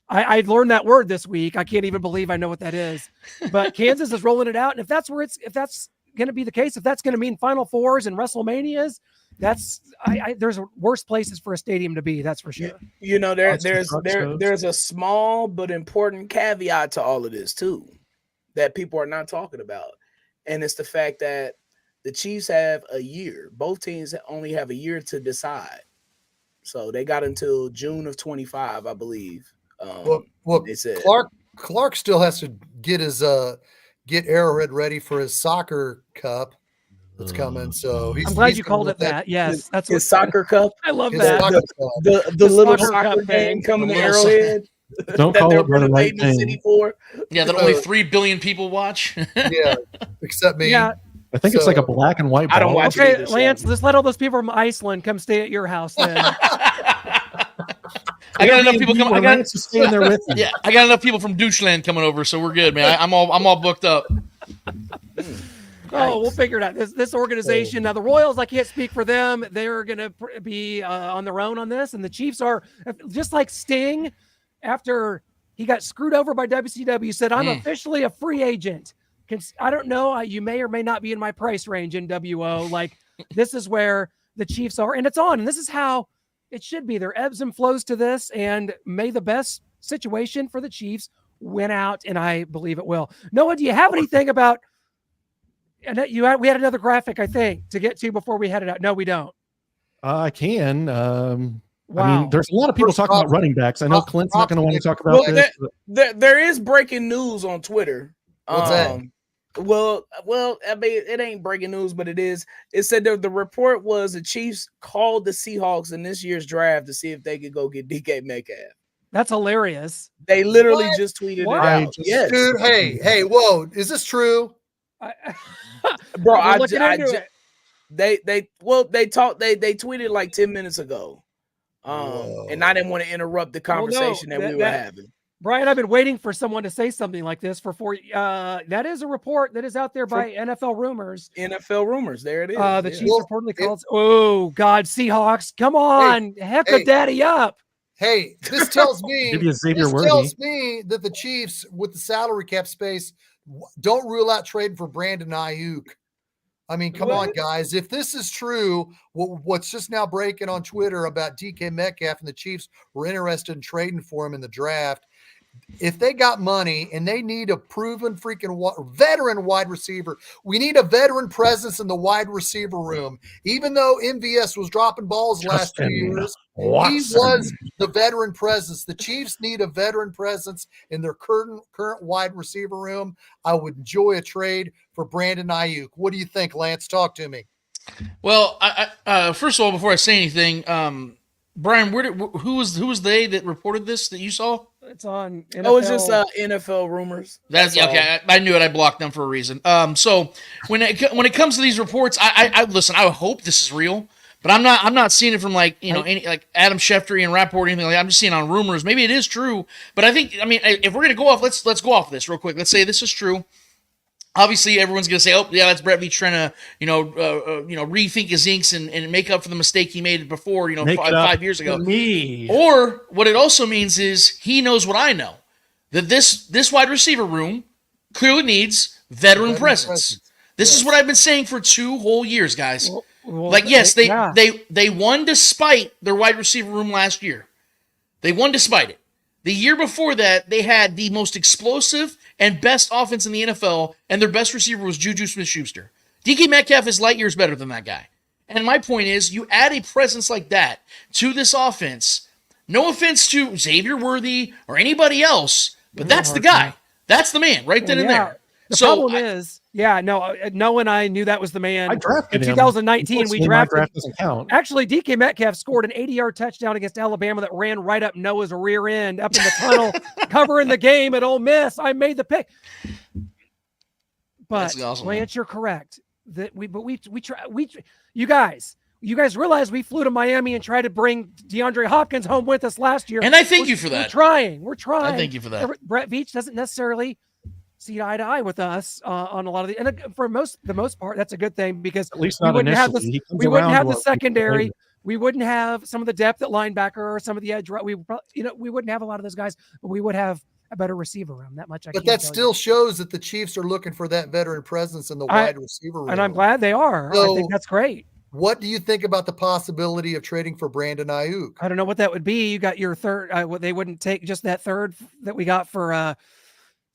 I learned that word this week. I can't even believe I know what that is. But Kansas is rolling it out, and if that's going to be the case, if that's going to mean Final Fours and WrestleManias, there's worse places for a stadium to be. That's for sure. You know, there's a small but important caveat to all of this too, that people are not talking about, and it's the fact that the Chiefs have a year. Both teams only have a year to decide, so they got until June of 25, I believe. They said Clark still has to get Arrowhead ready for his soccer cup that's coming. So I'm glad you called it that. Yes, that's his soccer cup. I love that. The little soccer game coming to Arrowhead. Don't call it brother right the city for. Yeah, that only 3 billion people watch. Yeah, except me. Yeah, I think it's like a black and white ball. I don't watch it Okay, either, so- Lance, let's let all those people from Iceland come stay at your house then. I got enough people coming. Lance is staying there with you. Yeah, I got enough people from Doucheland coming over, so we're good, man. I'm all booked up. Oh, we'll figure it out. This organization, now the Royals, I can't speak for them. They're going to be on their own on this. And the Chiefs are just like Sting after he got screwed over by WCW, said, I'm officially a free agent. I don't know. You may or may not be in my price range, NWO. Like, this is where the Chiefs are, and it's on. And this is how it should be. There are ebbs and flows to this, and may the best situation for the Chiefs win out, and I believe it will. Noah, do you have anything about – and we had another graphic, I think, to get to before we headed out. No, we don't. I can. Wow. I mean, there's a lot of people talking about running backs. I know Clint's not going to want to talk about this. There is breaking news on Twitter. What's that? Well, I mean, it ain't breaking news, but it is. It said that the report was the Chiefs called the Seahawks in this year's draft to see if they could go get DK Metcalf. That's hilarious. They literally just tweeted it out. Yes. Dude, hey, whoa, is this true? Bro, they tweeted like 10 minutes ago. And I didn't want to interrupt the conversation that we were having. Brian, I've been waiting for someone to say something like this for 4 that is a report that is out there by NFL Rumors. NFL Rumors, there it is. The Chiefs reportedly called. Oh God, Seahawks, come on, heck a daddy up. Hey, this tells me tells me that the Chiefs, with the salary cap space, don't rule out trading for Brandon Ayuk. I mean, come on, guys. If this is true, what's just now breaking on Twitter about DK Metcalf and the Chiefs were interested in trading for him in the draft, if they got money and they need a proven freaking veteran wide receiver, we need a veteran presence in the wide receiver room. Even though MVS was dropping balls last 2 years, he was the veteran presence. The Chiefs need a veteran presence in their current wide receiver room. I would enjoy a trade for Brandon Ayuk. What do you think, Lance? Talk to me. Well, I first of all, before I say anything, Brian, who was they that reported this that you saw? It's on NFL. Oh, it's just NFL Rumors. That's okay. I knew it. I blocked them for a reason. So when it comes to these reports, I listen. I hope this is real, but I'm not seeing it from any like Adam Schefter and Rapport or anything like that. I'm just seeing it on Rumors. Maybe it is true, but I mean, if we're gonna go off, let's go off this real quick. Let's say this is true. Obviously, everyone's going to say, "Oh, yeah, that's Brett Veach trying to, rethink his inks and make up for the mistake he made before, 5 years ago." Or what it also means is he knows what I know, that this wide receiver room clearly needs veteran presence. This is what I've been saying for 2 whole years, guys. They won despite their wide receiver room last year. They won despite it. The year before that, they had the most explosive and best offense in the NFL, and their best receiver was Juju Smith-Schuster. DK Metcalf is light years better than that guy. And my point is, you add a presence like that to this offense, no offense to Xavier Worthy or anybody else, but that's the guy. That's the man right then and there. The problem is, Noah and I knew that was the man. I drafted in him. 2019. We drafted. Draft doesn't count. Actually, DK Metcalf scored an 80-yard touchdown against Alabama that ran right up Noah's rear end, up in the tunnel, covering the game at Ole Miss. I made the pick. But awesome, Lance, you're correct. You guys realize we flew to Miami and tried to bring DeAndre Hopkins home with us last year. And I thank you for that. We're trying. I thank you for that. Brett Veach doesn't necessarily see eye to eye with us on a lot of the, and for the most part, that's a good thing, because at least not initially. We wouldn't have the secondary. We wouldn't have some of the depth at linebacker or some of the edge. We wouldn't have a lot of those guys, but we would have a better receiver room. That much. But that still shows that the Chiefs are looking for that veteran presence in the wide receiver room. And I'm glad they are. So, I think that's great. What do you think about the possibility of trading for Brandon Ayuk? I don't know what that would be. You got your third. They wouldn't take just that third that we got for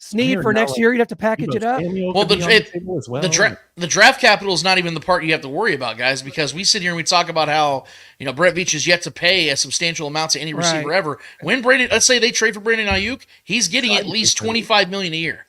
Snead for next year. You'd have to package it up. Well, the draft capital is not even the part you have to worry about, guys, because we sit here and we talk about how Brett Veach is yet to pay a substantial amount to any receiver ever. When let's say they trade for Brandon Ayuk, he's getting at least $25 million a year.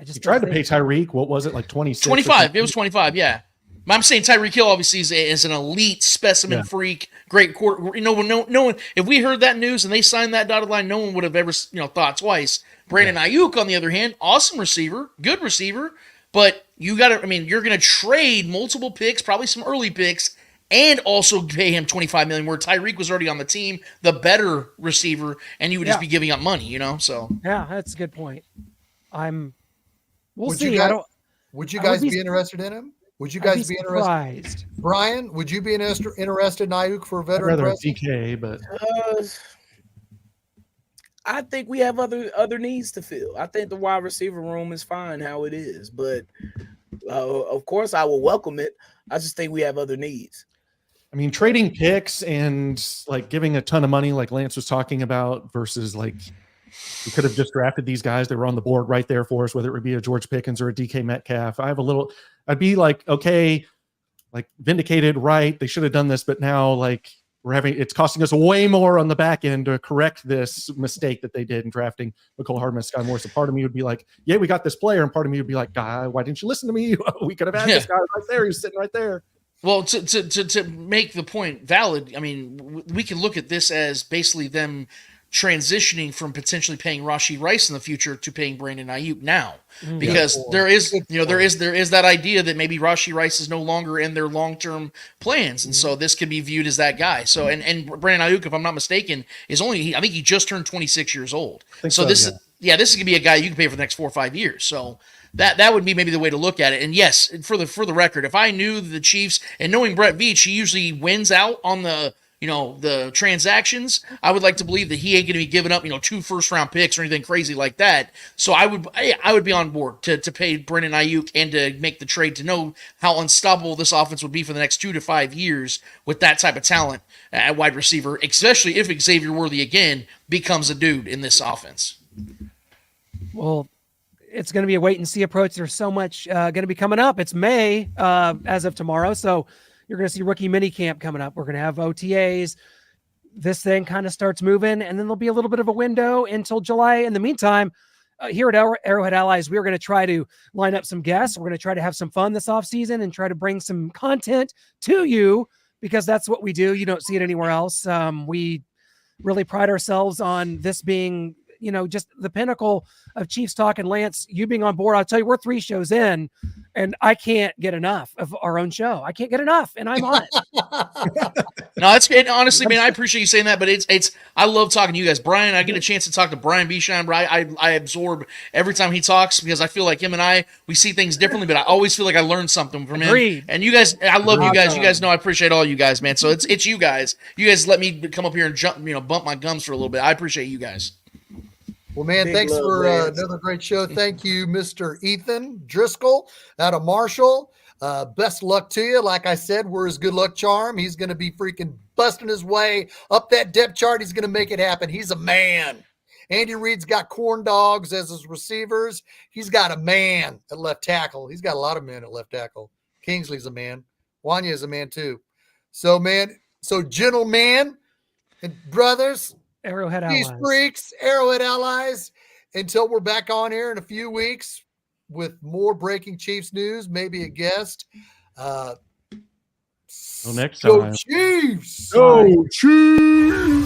He tried to pay Tyreek. What was it, like 26? 25. It was 25. Yeah. I'm saying Tyreek Hill obviously is an elite specimen freak, great quarter. No one. If we heard that news and they signed that dotted line, no one would have ever thought twice. Brandon Ayuk, on the other hand, awesome receiver, good receiver, But you got to, I mean, you're going to trade multiple picks, probably some early picks, and also pay him $25 million, where Tyreek was already on the team, the better receiver, and you would just be giving up money, So yeah, that's a good point. We'll Would see. you guys, I don't. would you I would guys be- be interested in him? Would you I'd guys be be interested? surprised. Brian, would you be interested in Ayuk for a I'd veteran rather have presence? DK, but I think we have other needs to fill. I think the wide receiver room is fine how it is, but of course I will welcome it. I just think we have other needs. I mean, trading picks and like giving a ton of money, like Lance was talking about, versus like we could have just drafted these guys that were on the board right there for us, whether it would be a George Pickens or a DK Metcalf. I'd be like, okay, like vindicated, right? They should have done this, but now like it's costing us way more on the back end to correct this mistake that they did in drafting Mecole Hardman, Sky Moore. So part of me would be like, yeah, we got this player. And part of me would be like, God, why didn't you listen to me? We could have had this guy right there. He's sitting right there. Well, to make the point valid, I mean, we can look at this as basically them transitioning from potentially paying Rashee Rice in the future to paying Brandon Ayuk now, because there is that idea that maybe Rashee Rice is no longer in their long-term plans, and so this could be viewed as that guy. So and Brandon Ayuk, if I'm not mistaken, is I think he just turned 26 years old. So this is gonna be a guy you can pay for the next 4 or 5 years. So that would be maybe the way to look at it. And yes, for the record, if I knew the Chiefs, and knowing Brett Veach, he usually wins out on the transactions, I would like to believe that he ain't going to be giving up 2 first-round picks or anything crazy like that. So I would be on board to pay Brandon Ayuk and to make the trade, to know how unstoppable this offense would be for the next 2 to 5 years with that type of talent at wide receiver, especially if Xavier Worthy again becomes a dude in this offense. Well, it's going to be a wait and see approach. There's so much going to be coming up. It's May as of tomorrow, so you're going to see rookie mini camp coming up. We're going to have OTAs. This thing kind of starts moving, and then there'll be a little bit of a window until July. In the meantime, here at Arrowhead Allies, we're going to try to line up some guests. We're going to try to have some fun this offseason and try to bring some content to you, because that's what we do. You don't see it anywhere else. We really pride ourselves on this being, just the pinnacle of Chiefs talk. And Lance, you being on board, I'll tell you, we're 3 shows in, and I can't get enough of our own show. I can't get enough, and I'm on it. No, honestly, man, I appreciate you saying that, but it's I love talking to you guys. Brian, I get a chance to talk to Brian Biesheimer, but I absorb every time he talks, because I feel like him and we see things differently, but I always feel like I learned something from him. Agreed. And you guys, I love you guys. You guys know I appreciate all you guys, man. So it's you guys. You guys let me come up here and jump, bump my gums for a little bit. I appreciate you guys. Well, man, Big thanks love, for Lance. another great show. Thank you, Mr. Ethan Driskell out of Marshall. Best luck to you. Like I said, we're his good luck charm. He's going to be freaking busting his way up that depth chart. He's going to make it happen. He's a man. Andy Reid's got corn dogs as his receivers. He's got a man at left tackle. He's got a lot of men at left tackle. Kingsley's a man. Wanya is a man too. So, gentlemen and brothers, Arrowhead these Allies. freaks, Arrowhead Allies, until we're back on here in a few weeks with more breaking Chiefs news, maybe a guest. Till next Go time. Chiefs! Go Chiefs!